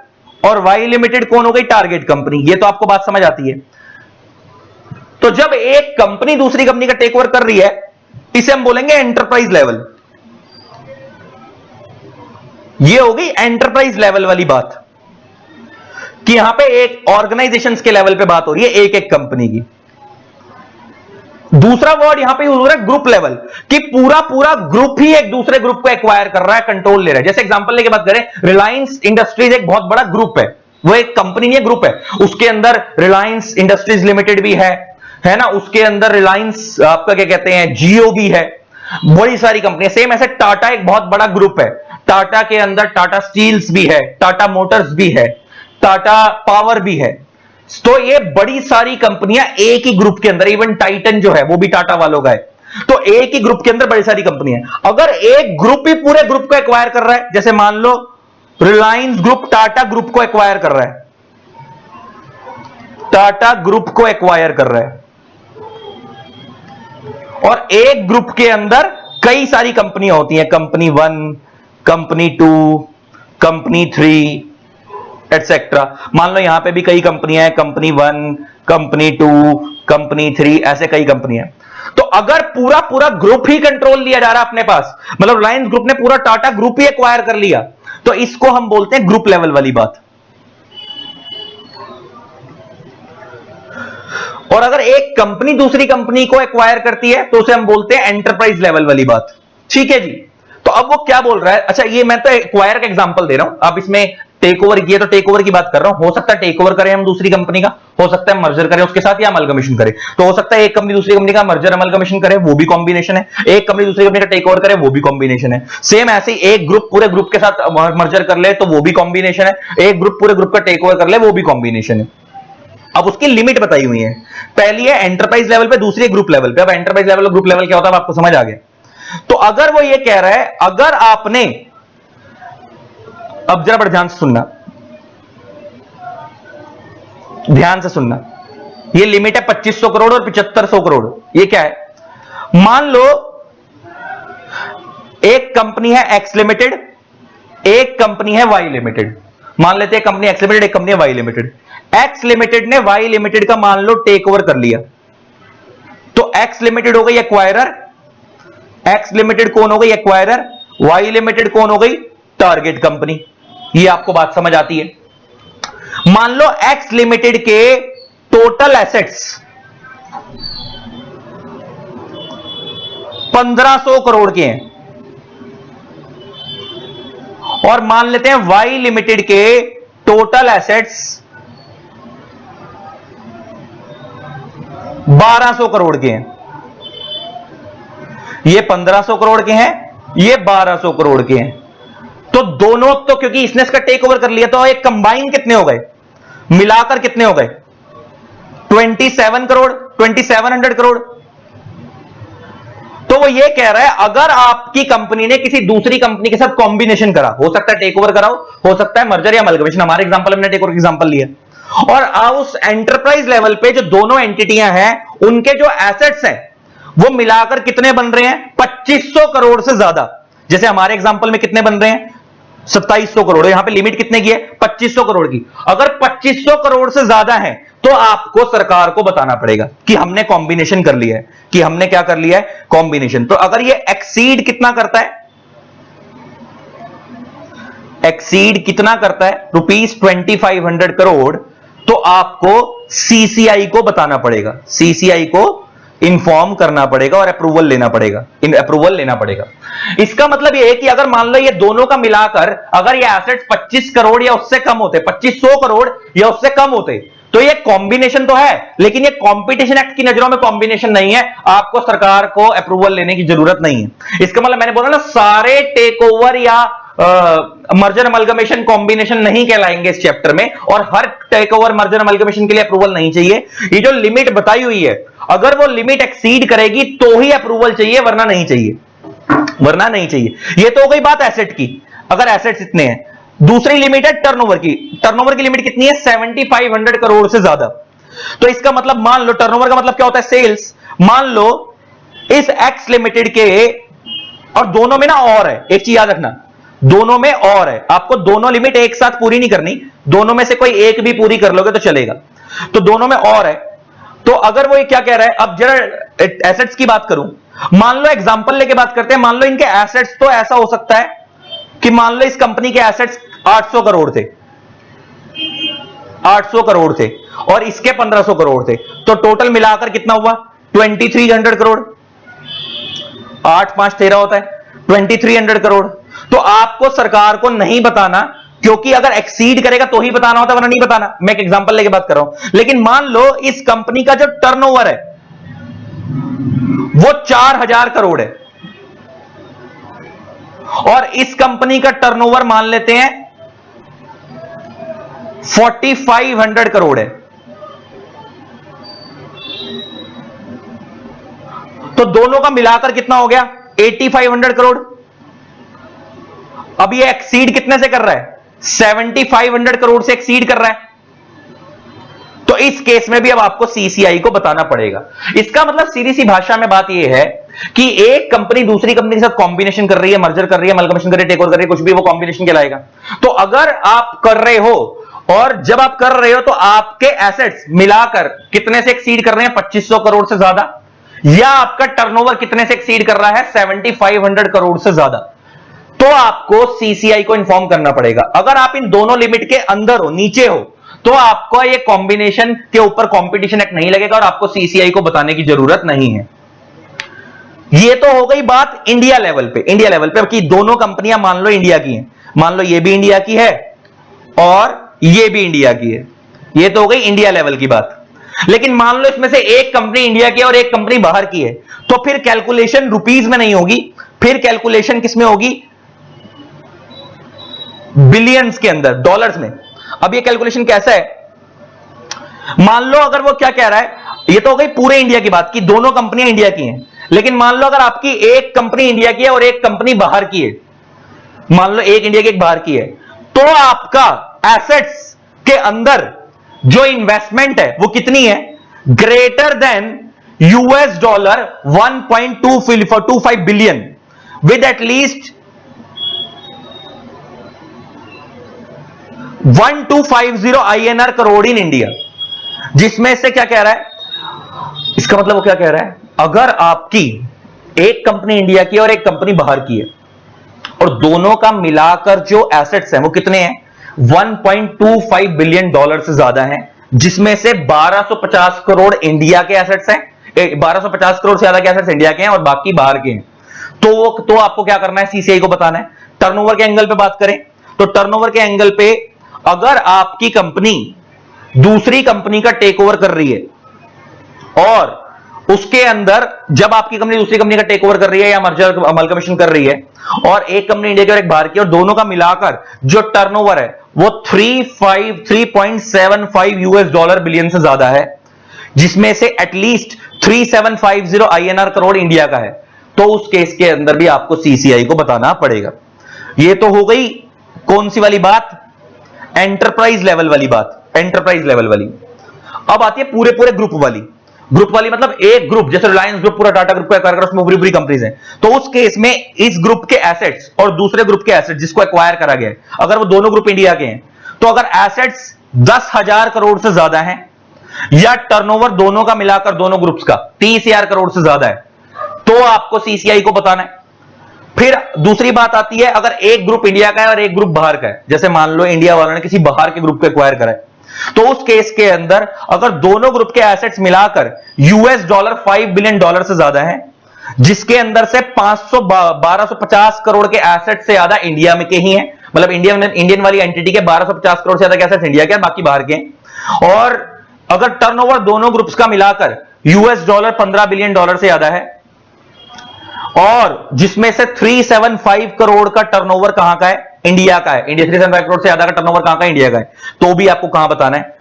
Speaker 1: और वाई लिमिटेड कौन हो गई, टारगेट कंपनी। ये तो आपको बात समझ आती है। तो जब एक कंपनी दूसरी कंपनी का टेक ओवर कर रही है, इसे हम बोलेंगे एंटरप्राइज लेवल। ये हो गई एंटरप्राइज लेवल वाली बात कि यहां पे एक ऑर्गेनाइजेशंस के लेवल पे बात हो रही है, एक एक कंपनी की। दूसरा वर्ड यहां पे यूज हो रहा है ग्रुप लेवल, कि पूरा पूरा ग्रुप ही एक दूसरे ग्रुप को एक्वायर कर रहा है, कंट्रोल ले रहा है। जैसे एग्जांपल लेके बात करें, रिलायंस इंडस्ट्रीज एक बहुत बड़ा ग्रुप है, वो एक कंपनी नहीं है, ग्रुप है। उसके अंदर रिलायंस इंडस्ट्रीज लिमिटेड भी है ना, उसके अंदर रिलायंस आपका क्या कहते हैं जियो भी है, बड़ी सारी कंपनियां। सेम ऐसे टाटा एक बहुत बड़ा ग्रुप है, टाटा के अंदर टाटा स्टील्स भी है, टाटा मोटर्स भी है, टाटा पावर भी है। तो ये बड़ी सारी कंपनियां एक ही ग्रुप के अंदर, इवन टाइटन जो है वो भी टाटा वालों का है। तो एक ही ग्रुप के अंदर बड़ी सारी कंपनियां। अगर एक ग्रुप ही पूरे ग्रुप को एक्वायर कर रहा है, जैसे मान लो रिलायंस ग्रुप टाटा ग्रुप को एक्वायर कर रहा है, टाटा ग्रुप को एक्वायर कर रहा है, और एक ग्रुप के अंदर कई सारी कंपनियां होती हैं, कंपनी 1, कंपनी 2, कंपनी 3 एटसेट्रा। मान लो यहां पे भी कई कंपनियां हैं, कंपनी 1, कंपनी 2, कंपनी 3, ऐसे कई कंपनियां। तो अगर पूरा पूरा ग्रुप ही कंट्रोल लिया जा रहा है अपने पास, मतलब रिलायंस ग्रुप ने पूरा टाटा ग्रुप ही एक्वायर कर लिया, तो इसको हम बोलते हैं ग्रुप लेवल वाली बात। और अगर एक कंपनी दूसरी कंपनी को एक्वायर करती है तो उसे हम बोलते हैं एंटरप्राइज लेवल वाली बात। ठीक है जी। तो अब वो क्या बोल रहा है, अच्छा ये मैं तो एक्वायर का एग्जांपल दे रहा हूं, आप इसमें टेक ओवर किया तो टेक ओवर की बात कर रहा हूं। हो सकता है टेक ओवर करें हम दूसरी कंपनी का, हो सकता है मर्जर करें उसके साथ, या अमलगमेशन करें। तो हो सकता है एक कंपनी दूसरी कंपनी का मर्जर अमलगमेशन करे, वो भी कॉम्बिनेशन है। एक कंपनी दूसरी कंपनी का टेक ओवर करे, वो भी कॉम्बिनेशन है। सेम ऐसे ही एक ग्रुप पूरे ग्रुप के साथ मर्जर कर ले तो वो भी कॉम्बिनेशन है। एक ग्रुप पूरे ग्रुप का टेक ओवर कर ले, वो भी कॉम्बिनेशन है। अब उसकी लिमिट बताई हुई है, पहली है एंटरप्राइज लेवल पे, दूसरी है ग्रुप लेवल पे। अब एंटरप्राइज लेवल और ग्रुप लेवल क्या होता है आपको समझ आ गया। तो अगर वो ये कह रहा है, अगर आपने, अब जरा बड़े ध्यान से सुनना, ध्यान से सुनना, ये लिमिट है 2500 करोड़ और 7500 करोड़। ये क्या है, मान लो एक कंपनी है एक्स लिमिटेड, एक कंपनी है वाई लिमिटेड। मान लेते हैं कंपनी एक्स लिमिटेड, एक कंपनी है वाई लिमिटेड। एक्स लिमिटेड ने वाई लिमिटेड का मान लो टेक ओवर कर लिया, तो एक्स लिमिटेड हो गई एक्वायरर, एक्स लिमिटेड कौन हो गई एक्वायरर, वाई लिमिटेड कौन हो गई टारगेट कंपनी। ये आपको बात समझ आती है। मान लो एक्स लिमिटेड के टोटल एसेट्स 1500 करोड़ के हैं, और मान लेते हैं वाई लिमिटेड के टोटल एसेट्स 1200 करोड़ के हैं। ये 1500 करोड़ के हैं, ये 1200 करोड़ के हैं। तो दोनों तो क्योंकि इसने इसका टेक ओवर कर लिया, तो एक कंबाइन कितने हो गए, मिलाकर कितने हो गए 27 करोड़, 2700 करोड़। तो वो ये कह रहा है, अगर आपकी कंपनी ने किसी दूसरी कंपनी के साथ कॉम्बिनेशन करा, हो सकता है टेक ओवर कराओ, हो सकता है मर्जर या अमलगमेशन, हमारे एग्जांपल हमने टेक ओवर एग्जांपल लिया, और उस एंटरप्राइज लेवल पे जो दोनों एंटिटियां हैं उनके जो एसेट्स हैं वो मिलाकर कितने बन रहे हैं 2500 करोड़ से ज्यादा। जैसे हमारे एग्जांपल में कितने बन रहे हैं 2700 करोड़, यहां पे लिमिट कितने की है 2500 करोड़ की। अगर 2500 करोड़ से ज्यादा है तो आपको सरकार को बताना पड़ेगा कि हमने कॉम्बिनेशन कर लिया है, कि हमने क्या कर लिया है कॉम्बिनेशन। तो अगर ये एक्सीड कितना करता है, एक्सीड कितना करता है ₹2500 करोड़, तो आपको सीसीआई को बताना पड़ेगा, सीसीआई को इन्फॉर्म करना पड़ेगा और अप्रूवल लेना पड़ेगा, अप्रूवल लेना पड़ेगा। इसका मतलब यह है कि अगर मान लो ये दोनों का मिलाकर अगर ये एसेट्स 25 करोड़ या उससे कम होते, 2500 करोड़ या उससे कम होते, तो ये कॉम्बिनेशन तो है, लेकिन ये कॉम्पिटिशन एक्ट की नजरों में कॉम्बिनेशन नहीं है, आपको सरकार को अप्रूवल लेने की जरूरत नहीं है। इसका मतलब मैंने बोला ना, सारे टेक ओवर या मर्जर अमलगमेशन कॉम्बिनेशन नहीं कहलाएंगे इस चैप्टर में, और हर टेक ओवर मर्जर अमलगमेशन के लिए अप्रूवल नहीं चाहिए। ये जो लिमिट बताई हुई है, अगर वो लिमिट एक्सीड करेगी तो ही अप्रूवल चाहिए, वरना नहीं चाहिए, वरना नहीं चाहिए। ये तो हो गई बात एसेट की, अगर एसेट्स इतने हैं। दूसरी लिमिट है टर्नओवर की। टर्नओवर की लिमिट कितनी है 7500 करोड़ से ज्यादा। तो इसका मतलब मान लो, टर्नओवर का मतलब क्या होता है सेल्स। मान लो इस एक्स लिमिटेड के, और दोनों में ना और है, एक चीज याद रखना, दोनों में और है, आपको दोनों लिमिट एक साथ पूरी नहीं करनी, दोनों में से कोई एक भी पूरी कर लोगे तो चलेगा। तो दोनों में और है, तो अगर वो ये क्या कह रहा है, अब जरा एसेट्स की बात करूं, मान लो एग्जांपल लेके बात करते हैं, मान लो इनके एसेट्स तो ऐसा हो सकता है कि मान लो इस कंपनी के एसेट्स 800 करोड़ थे, 800 करोड़ थे, और इसके 1500 करोड़ थे, तो टोटल मिलाकर कितना हुआ 2300 करोड़, 8 5 13 होता है, 2300 करोड़। तो आपको सरकार को नहीं बताना, क्योंकि अगर एक्सीड करेगा तो ही बताना होता है, वरना नहीं बताना। मैं एक एग्जांपल लेके बात कर रहा हूं। लेकिन मान लो इस कंपनी का जो टर्नओवर है वो 4000 करोड़ है, और इस कंपनी का टर्नओवर मान लेते हैं 4500 करोड़ है, तो दोनों का मिलाकर कितना हो गया? 8500 करोड़। अब ये एक्सीड कितने से कर रहा है? 7500 करोड़ से एक्सीड कर रहा है। तो इस केस में भी अब आपको सीसीआई को बताना पड़ेगा। इसका मतलब सीधी सी भाषा में बात यह है कि एक कंपनी दूसरी कंपनी के साथ कॉम्बिनेशन कर रही है, मर्जर कर रही है, अमलगमेशन कर रही है, टेक ओवर कर रही है, कुछ भी, वो कॉम्बिनेशन कहलाएगा। तो अगर आप कर रहे हो, और जब आप कर रहे हो तो आपके एसेट्स मिलाकर कितने से एक्सीड कर रहे हैं? 2500 करोड़ से ज्यादा, या आपका टर्नओवर कितने से एक्सीड कर रहा है? 7500 करोड़ से ज्यादा, तो आपको सीसीआई को इन्फॉर्म करना पड़ेगा। अगर आप इन दोनों लिमिट के अंदर हो, नीचे हो, तो आपको ये कॉम्बिनेशन के ऊपर कंपटीशन एक्ट नहीं लगेगा और आपको सीसीआई को बताने की जरूरत नहीं है। ये तो हो गई बात इंडिया लेवल पे। इंडिया लेवल पे कि दोनों कंपनियां मान लो इंडिया की हैं, मान लो ये भी इंडिया की है और ये भी इंडिया की है, ये तो हो गई इंडिया लेवल की बात। लेकिन मान लो इसमें से एक कंपनी इंडिया की है और एक कंपनी बाहर की है, तो फिर कैलकुलेशन रुपीस में नहीं होगी, फिर कैलकुलेशन किसमें होगी? बिलियंस के अंदर, डॉलर्स में। अब ये कैलकुलेशन कैसा है? मान लो अगर वो क्या कह रहा है, ये तो हो गई पूरे इंडिया की बात कि दोनों कंपनियां इंडिया की हैं, लेकिन मान लो अगर आपकी एक कंपनी इंडिया की है और एक कंपनी बाहर की है, मान लो एक इंडिया की एक बाहर की है, तो आपका एसेट्स के अंदर जो इन्वेस्टमेंट है वो कितनी है? Greater than $1.25 billion with at least 1250 INR crore in India. जिसमें से क्या कह रहा है? इसका मतलब वो क्या कह रहा है? अगर आपकी एक कंपनी इंडिया की और एक कंपनी बाहर की है और दोनों का मिलाकर जो एसेट्स हैं वो कितने हैं? 1.25 बिलियन डॉलर से ज्यादा हैं, जिसमें से 1250 करोड़ इंडिया के एसेट्स हैं, 1250 करोड़ से ज्यादा के एसेट्स इंडिया के हैं और बाकी बाहर के हैं। तो आपको क्या करना है? सीसीआई को बताना है। टर्नओवर के एंगल पे बात करें तो टर्नओवर के एंगल पे अगर आपकी कंपनी दूसरी कंपनी का टेक ओवर कर रही है और उसके अंदर जब आपकी कंपनी दूसरी कंपनी का टेक ओवर कर रही है या मर्जर अमलगमेशन कर रही है और एक कंपनी इंडिया की और एक बाहर की, और दोनों का मिलाकर जो टर्नओवर है वो 3.75 यूएस डॉलर बिलियन से ज्यादा है, जिसमें से एटलीस्ट 3750 INR करोड़ इंडिया का है, तो उस केस के अंदर भी आपको सीसीआई को बताना पड़ेगा। ये तो हो गई कौन सी वाली बात? एंटरप्राइज लेवल वाली बात, एंटरप्राइज लेवल वाली। अब आती है पूरे पूरे ग्रुप वाली। ग्रुप वाली मतलब एक ग्रुप, जैसे रिलायंस ग्रुप पूरा टाटा ग्रुप का एक्वायर कर, उसमें पूरी पूरी कंपनीज हैं, तो उस केस में इस ग्रुप के एसेट्स और दूसरे ग्रुप के एसेट्स जिसको एक्वायर करा गया है, अगर वो दोनों ग्रुप इंडिया के हैं, तो अगर एसेट्स 10,000 करोड़ से ज्यादा है या टर्नओवर दोनों का मिलाकर दोनों ग्रुप्स का 30,000 करोड़ से ज्यादा है, तो आपको सीसीआई को बताना है। फिर दूसरी बात आती है, अगर एक ग्रुप इंडिया का है और एक ग्रुप बाहर का है, जैसे मान लो इंडिया वालों ने किसी बाहर के ग्रुप को एक्वायर करा है, तो उस केस के अंदर अगर दोनों ग्रुप के एसेट्स मिलाकर $5 बिलियन से ज्यादा है, जिसके अंदर से 1250 करोड़ के एसेट्स से ज्यादा इंडिया में के ही हैं, मतलब इंडियन वाली एंटिटी के 1250 करोड़ से ज्यादा के एसेट्स इंडिया के, बाकी बाहर के, और अगर टर्नओवर दोनों ग्रुप्स का मिलाकर $15 बिलियन से ज्यादा है, और जिसमें से 375 करोड़ का टर्नओवर कहां का है? इंडिया का है। इंडिया 375 करोड़ से ज्यादा का टर्नओवर कहां का? इंडिया का है। तो भी आपको कहां बताना है?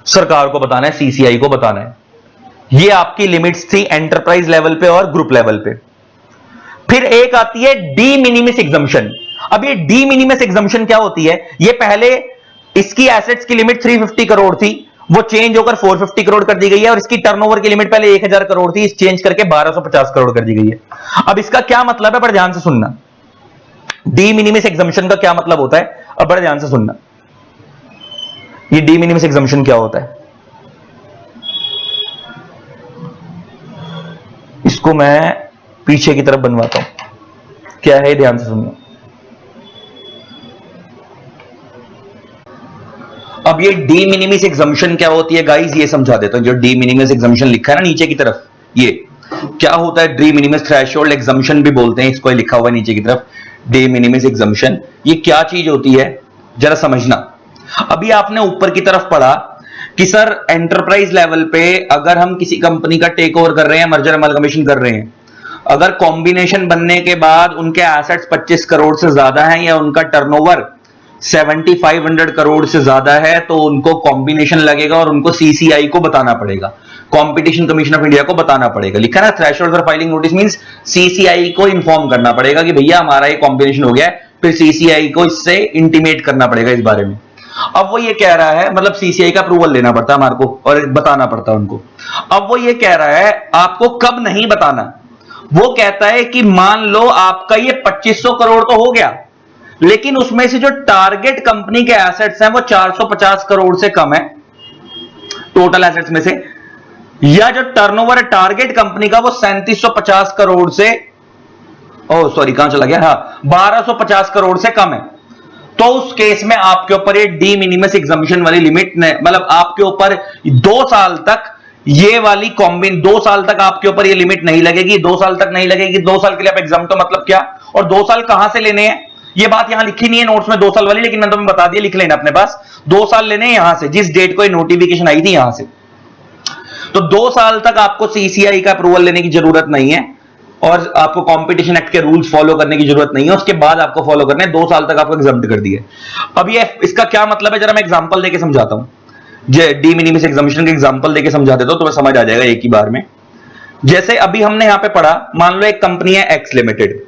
Speaker 1: सरकार को बताना है, सीसीआई को बताना है। ये आपकी लिमिट्स थी एंटरप्राइज लेवल पे और ग्रुप लेवल पे। फिर एक आती है डी मिनिमिस एग्जम्पशन। अब ये डी मिनिमिस एग्जम्पशन क्या होती है? ये पहले इसकी एसेट्स की लिमिट 350 करोड़ थी, वो चेंज होकर 450 करोड़ कर दी गई है, और इसकी टर्नओवर की लिमिट पहले 1000 करोड़ थी, इस चेंज करके 1250 करोड़ कर दी गई है। अब इसका क्या मतलब है? बड़े ध्यान से सुनना। डी मिनिमिस एग्जम्पशन का क्या मतलब होता है? अब बड़े ध्यान से सुनना, ये डी मिनिमिस एग्जम्पशन क्या होता है? इसको मैं पीछे की तरफ बनवाता हूं, क्या है? ध्यान से सुनना। अब ये डी मिनिमिस एग्जम्पशन क्या होती है गाइस, ये समझा देता हूं। जो डी मिनिमिस एग्जम्पशन लिखा है ना नीचे की तरफ, ये क्या होता है? डी मिनिमिस थ्रेशोल्ड एग्जम्पशन भी बोलते हैं इसको, लिखा हुआ नीचे की तरफ, डी मिनिमिस एग्जम्पशन। ये क्या चीज होती है जरा समझना। अभी आपने ऊपर की तरफ पढ़ा कि सर एंटरप्राइज लेवल पे अगर हम किसी कंपनी का टेक ओवर कर रहे हैं, मर्जर अमलगमेशन कर रहे हैं, अगर कॉम्बिनेशन बनने के बाद उनके एसेट्स 25 करोड़ से ज्यादा हैं या उनका टर्नओवर 7500 करोड़ से ज्यादा है, तो उनको कॉम्बिनेशन लगेगा और उनको सीसीआई को बताना पड़ेगा, कंपटीशन कमीशन ऑफ इंडिया को बताना पड़ेगा। लिखा ना threshold for filing notice means CCI को इन्फॉर्म करना पड़ेगा कि भैया हमारा ये कॉम्बिनेशन हो गया है, फिर सीसीआई को इससे इंटीमेट करना पड़ेगा इस बारे में। अब वो ये कह रहा है, मतलब सीसीआई का अप्रूवल लेना पड़ता है हमारे को और बताना पड़ता है उनको। अब वो ये कह रहा है आपको कब नहीं बताना, वो कहता है कि मान लो आपका ये 2500 करोड़ तो हो गया, लेकिन उसमें से जो टारगेट कंपनी के एसेट्स हैं वो 450 करोड़ से कम है टोटल एसेट्स में से, या जो टर्नओवर है टारगेट कंपनी का वो 3750 करोड़ से, ओ सॉरी कहां चला गया, हाँ 1250 करोड़ से कम है, तो उस केस में आपके ऊपर ये डी मिनिमस एग्जम्पशन वाली लिमिट, मतलब आपके ऊपर 2 साल तक ये वाली कॉम्बिन, 2 साल तक आपके ऊपर ये लिमिट नहीं लगेगी। 2 साल तक नहीं लगेगी, 2 साल के लिए आप एग्जाम, तो मतलब क्या, और 2 साल कहां से लेने हैं, ये बात यहां लिखी नहीं है नोट्स में 2 साल वाली, लेकिन मैंने तुम्हें बता दिया, लिख लेना अपने पास। 2 साल लेने हैं यहां से, जिस डेट को ये नोटिफिकेशन आई थी यहां से। तो 2 साल तक आपको सीसीआई का अप्रूवल लेने की जरूरत नहीं है और आपको कंपटीशन एक्ट के रूल्स फॉलो करने की जरूरत नहीं है, उसके बाद आपको फॉलो करने हैं। 2 साल तक आपको एग्जाम्प्ट कर दिए। अब ये इसका क्या मतलब है, जरा मैं एग्जांपल देके समझाता हूं। डी मिनिमिस एग्जम्पशन के एग्जांपल देके समझा देता हूं, तुम्हें समझ आ जाएगा एक ही बार में। जैसे अभी हमने यहां पे पढ़ा, मान लो एक कंपनी है एक्स लिमिटेड,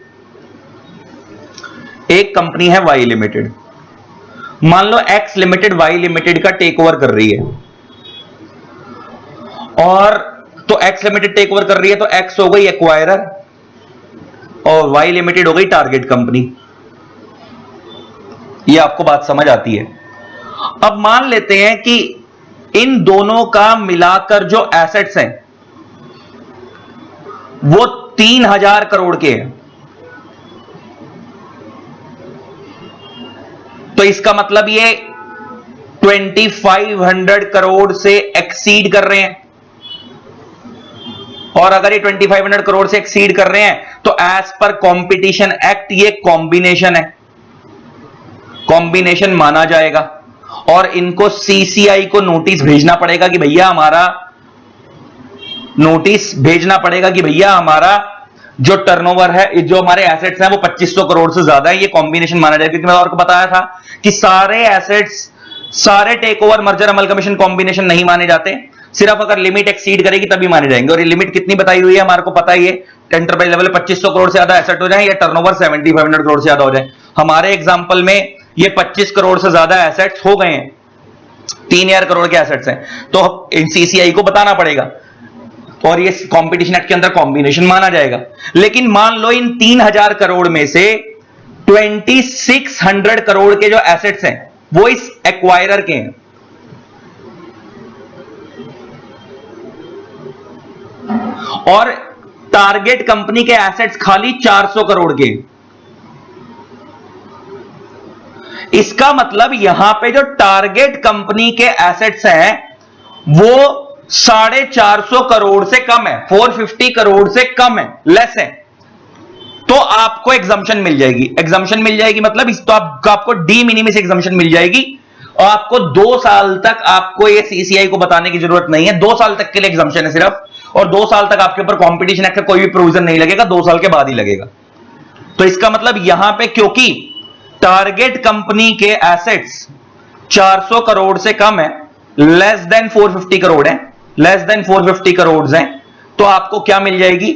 Speaker 1: एक कंपनी है वाई लिमिटेड। मान लो एक्स लिमिटेड वाई लिमिटेड का टेक ओवर कर रही है, और तो एक्स लिमिटेड टेक ओवर कर रही है, तो एक्स हो गई एक्वायरर और वाई लिमिटेड हो गई टारगेट कंपनी। ये आपको बात समझ आती है। अब मान लेते हैं कि इन दोनों का मिलाकर जो एसेट्स हैं वो 3000 करोड़ के हैं, तो इसका मतलब ये 2500 करोड़ से एक्सीड कर रहे हैं। और अगर ये 2500 करोड़ से एक्सीड कर रहे हैं तो एज पर कंपटीशन एक्ट ये कॉम्बिनेशन है, कॉम्बिनेशन माना जाएगा और इनको सीसीआई को नोटिस भेजना पड़ेगा कि भैया हमारा, नोटिस भेजना पड़ेगा कि भैया हमारा जो टर्नओवर है, जो हमारे एसेट्स हैं वो 2500 करोड़ से ज्यादा है, ये कॉम्बिनेशन माना जाएगा। क्योंकि मैं आपको बताया था कि सारे एसेट्स, सारे take over, merger amalgamation combination नहीं माने जाते, सिर्फ अगर लिमिट एक्सीड करेगी तभी माने जाएंगे। और ये लिमिट कितनी बताई हुई है हमारे को पता ही है, एंटरप्राइज लेवल 2500 करोड़ से ज्यादा एसेट हो जाए या टर्नओवर 7500 करोड़ से ज्यादा हो जाए। हमारे एग्जांपल में ये 25 करोड़ से ज्यादा एसेट्स हो गए हैं, 3000 करोड़ के एसेट्स हैं, तो सीसीआई को बताना पड़ेगा और ये कंपटीशन एक्ट के अंदर कॉम्बिनेशन माना जाएगा। लेकिन मान लो इन 3000 करोड़ में से 2600 करोड़ के जो एसेट्स हैं वो इस एक्वायरर के हैं, और टारगेट कंपनी के एसेट्स खाली 400 करोड़ के। इसका मतलब यहां पे जो टारगेट कंपनी के एसेट्स हैं वो 450 करोड़ से कम है, 450 करोड़ से कम है, लेस है, तो आपको एग्जम्पशन मिल जाएगी। एग्जम्पशन मिल जाएगी मतलब इस तो आपको डी मिनिमिस एग्जम्पशन मिल जाएगी और आपको 2 साल तक आपको ये सीसीआई को बताने की जरूरत नहीं है। 2 साल तक के लिए एग्जम्पशन है सिर्फ, और 2 साल तक आपके ऊपर कंपटीशन एक्ट का कोई भी प्रोविजन नहीं लगेगा, 2 साल के बाद ही लगेगा। तो इसका मतलब यहां पे क्योंकि टारगेट कंपनी के एसेट्स 400 करोड़ से कम है, लेस देन 450 करोड़ है, लेस देन 450 करोड़ हैं, तो आपको क्या मिल जाएगी,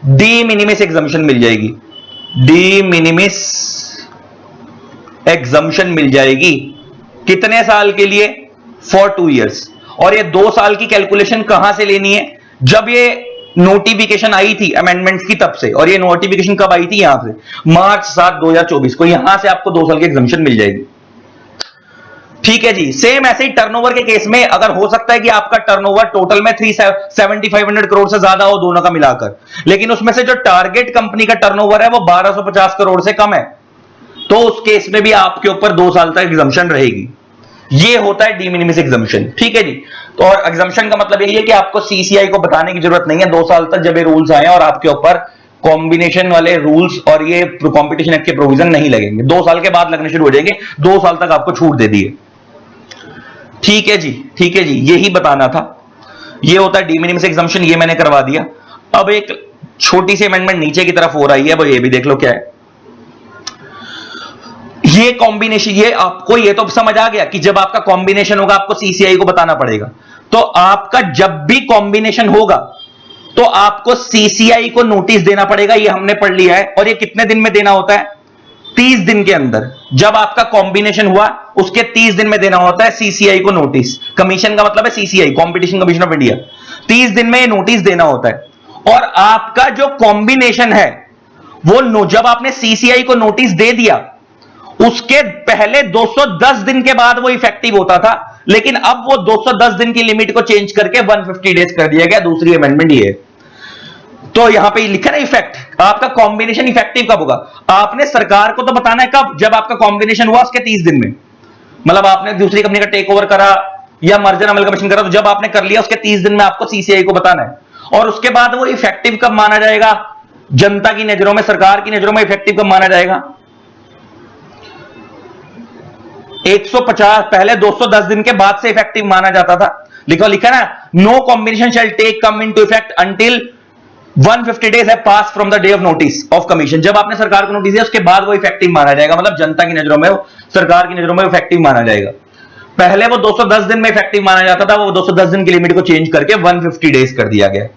Speaker 1: डी मिनिमिस एग्जम्पशन मिल जाएगी, डी मिनिमिस एग्जम्पशन मिल जाएगी। कितने साल के लिए, फॉर 2 इयर्स। और ये 2 साल की कैलकुलेशन कहां से लेनी है, जब ये नोटिफिकेशन आई थी अमेंडमेंट्स की तब से, और ये नोटिफिकेशन कब आई थी, यहां से मार्च 7 2024 को, यहां से आपको 2 साल की एग्जम्पशन मिल जाएगी। ठीक है जी। सेम ऐसे ही टर्नओवर के केस में अगर हो सकता है कि आपका टर्नओवर टोटल में 7500 करोड़ से ज्यादा हो दोनों का मिलाकर, लेकिन उसमें से जो टारगेट कंपनी का टर्नओवर है वो 1250 करोड़ से कम है, तो उस केस में भी आपके ऊपर 2 साल तक एग्जम्पशन रहेगी। ये होता है डी मिनिमिस एग्जम्पशन, ठीक है जी। तो और एग्जम्पशन का मतलब यही है कि आपको सीसीआई को बताने की जरूरत नहीं है 2 साल तक, जब ये रूल्स आए और आपके ऊपर कॉम्बिनेशन वाले रूल्स और ये कॉम्पिटिशन एक्ट के प्रोविजन नहीं लगेंगे, 2 साल के बाद लगने शुरू हो जाएंगे, 2 साल तक आपको छूट दे दी है, ठीक है जी, ठीक है जी, यही बताना था। ये होता है डी मिनिमिस एग्जम्पशन, ये मैंने करवा दिया। अब एक छोटी सी अमेंडमेंट नीचे की तरफ हो रही है, वो ये भी देख लो क्या है। ये कॉम्बिनेशन, ये आपको ये तो समझ आ गया कि जब आपका कॉम्बिनेशन होगा आपको सीसीआई को बताना पड़ेगा। तो आपका जब भी कॉम्बिनेशन होगा तो आपको सीसीआई को नोटिस देना पड़ेगा, ये हमने पढ़ लिया है। और ये कितने दिन में देना होता है? 30 दिन के अंदर। जब आपका कॉम्बिनेशन हुआ उसके 30 दिन में देना होता है सीसीआई को नोटिस। कमीशन का मतलब है CCI, competition commission of India. 30 दिन में नोटिस देना होता है। और आपका जो कॉम्बिनेशन है वो जब आपने सीसीआई को नोटिस दे दिया उसके पहले 210 दिन के बाद वो इफेक्टिव होता था, लेकिन अब वो 210 दिन की लिमिट को चेंज करके 150 डेज कर दिया गया। दूसरी अमेंडमेंट ये है। तो यहां पे लिखा ना इफेक्ट, आपका कॉम्बिनेशन इफेक्टिव कब होगा? आपने सरकार को तो बताना है कब, जब आपका कॉम्बिनेशन हुआ उसके 30 दिन में। मतलब आपने दूसरी कंपनी का टेक ओवर करा या मर्जर अमलकमीशन करा, तो जब आपने कर लिया उसके 30 दिन में आपको सीसीआई को बताना है। और उसके बाद वो इफेक्टिव कब माना जाएगा? जनता की नजरों में, सरकार की नजरों में इफेक्टिव कब माना जाएगा? 150, पहले 210 दिन के बाद से इफेक्टिव माना जाता था। लिखा ना, no combination shall take come into effect until 150 days है pass from the day of notice of commission. जब आपने सरकार को नोटिस दिया उसके बाद वो इफेक्टिव माना जाएगा, मतलब जनता की नजरों में, सरकार की नजरों में इफेक्टिव माना जाएगा। पहले वो 210 दिन में इफेक्टिव माना जाता था, वो 210 दिन की लिमिट को चेंज करके 150 डेज कर दिया गया।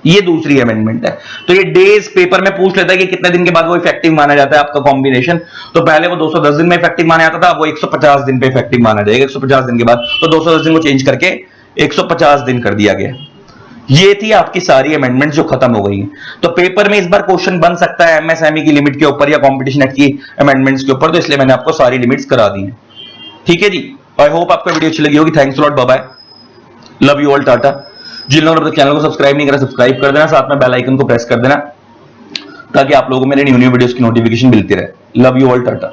Speaker 1: ये दूसरी अमेंडमेंट है। तो ये डेज पेपर में पूछ लेता है कि कितने दिन के बाद वो इफेक्टिव माना जाता है आपका कॉम्बिनेशन। तो पहले वो 210 दिन में इफेक्टिव माना जाता था, अब वो 150 दिन पे इफेक्टिव माना जाएगा। 150 दिन के बाद तो 210 दिन को चेंज करके 150 दिन कर दिया गया। ये थी आपकी सारी अमेंडमेंट जो खत्म हो गई है। तो पेपर में इस बार क्वेश्चन बन सकता है एमएसएमई की लिमिट के ऊपर या कॉम्पिटिशन एक्ट की अमेंडमेंट्स के ऊपर, तो इसलिए मैंने आपको सारी लिमिट्स करा दी है, ठीक है जी। आई होप आपको वीडियो अच्छी लगी होगी। Thanks a lot, bye bye, love you all, tata. जिन लोगों ने चैनल को सब्सक्राइब नहीं करा सब्सक्राइब कर देना, साथ में बेल आइकन को प्रेस कर देना ताकि आप लोगों को मेरे न्यू वीडियोस की नोटिफिकेशन मिलती रहे। Love you all, Tata.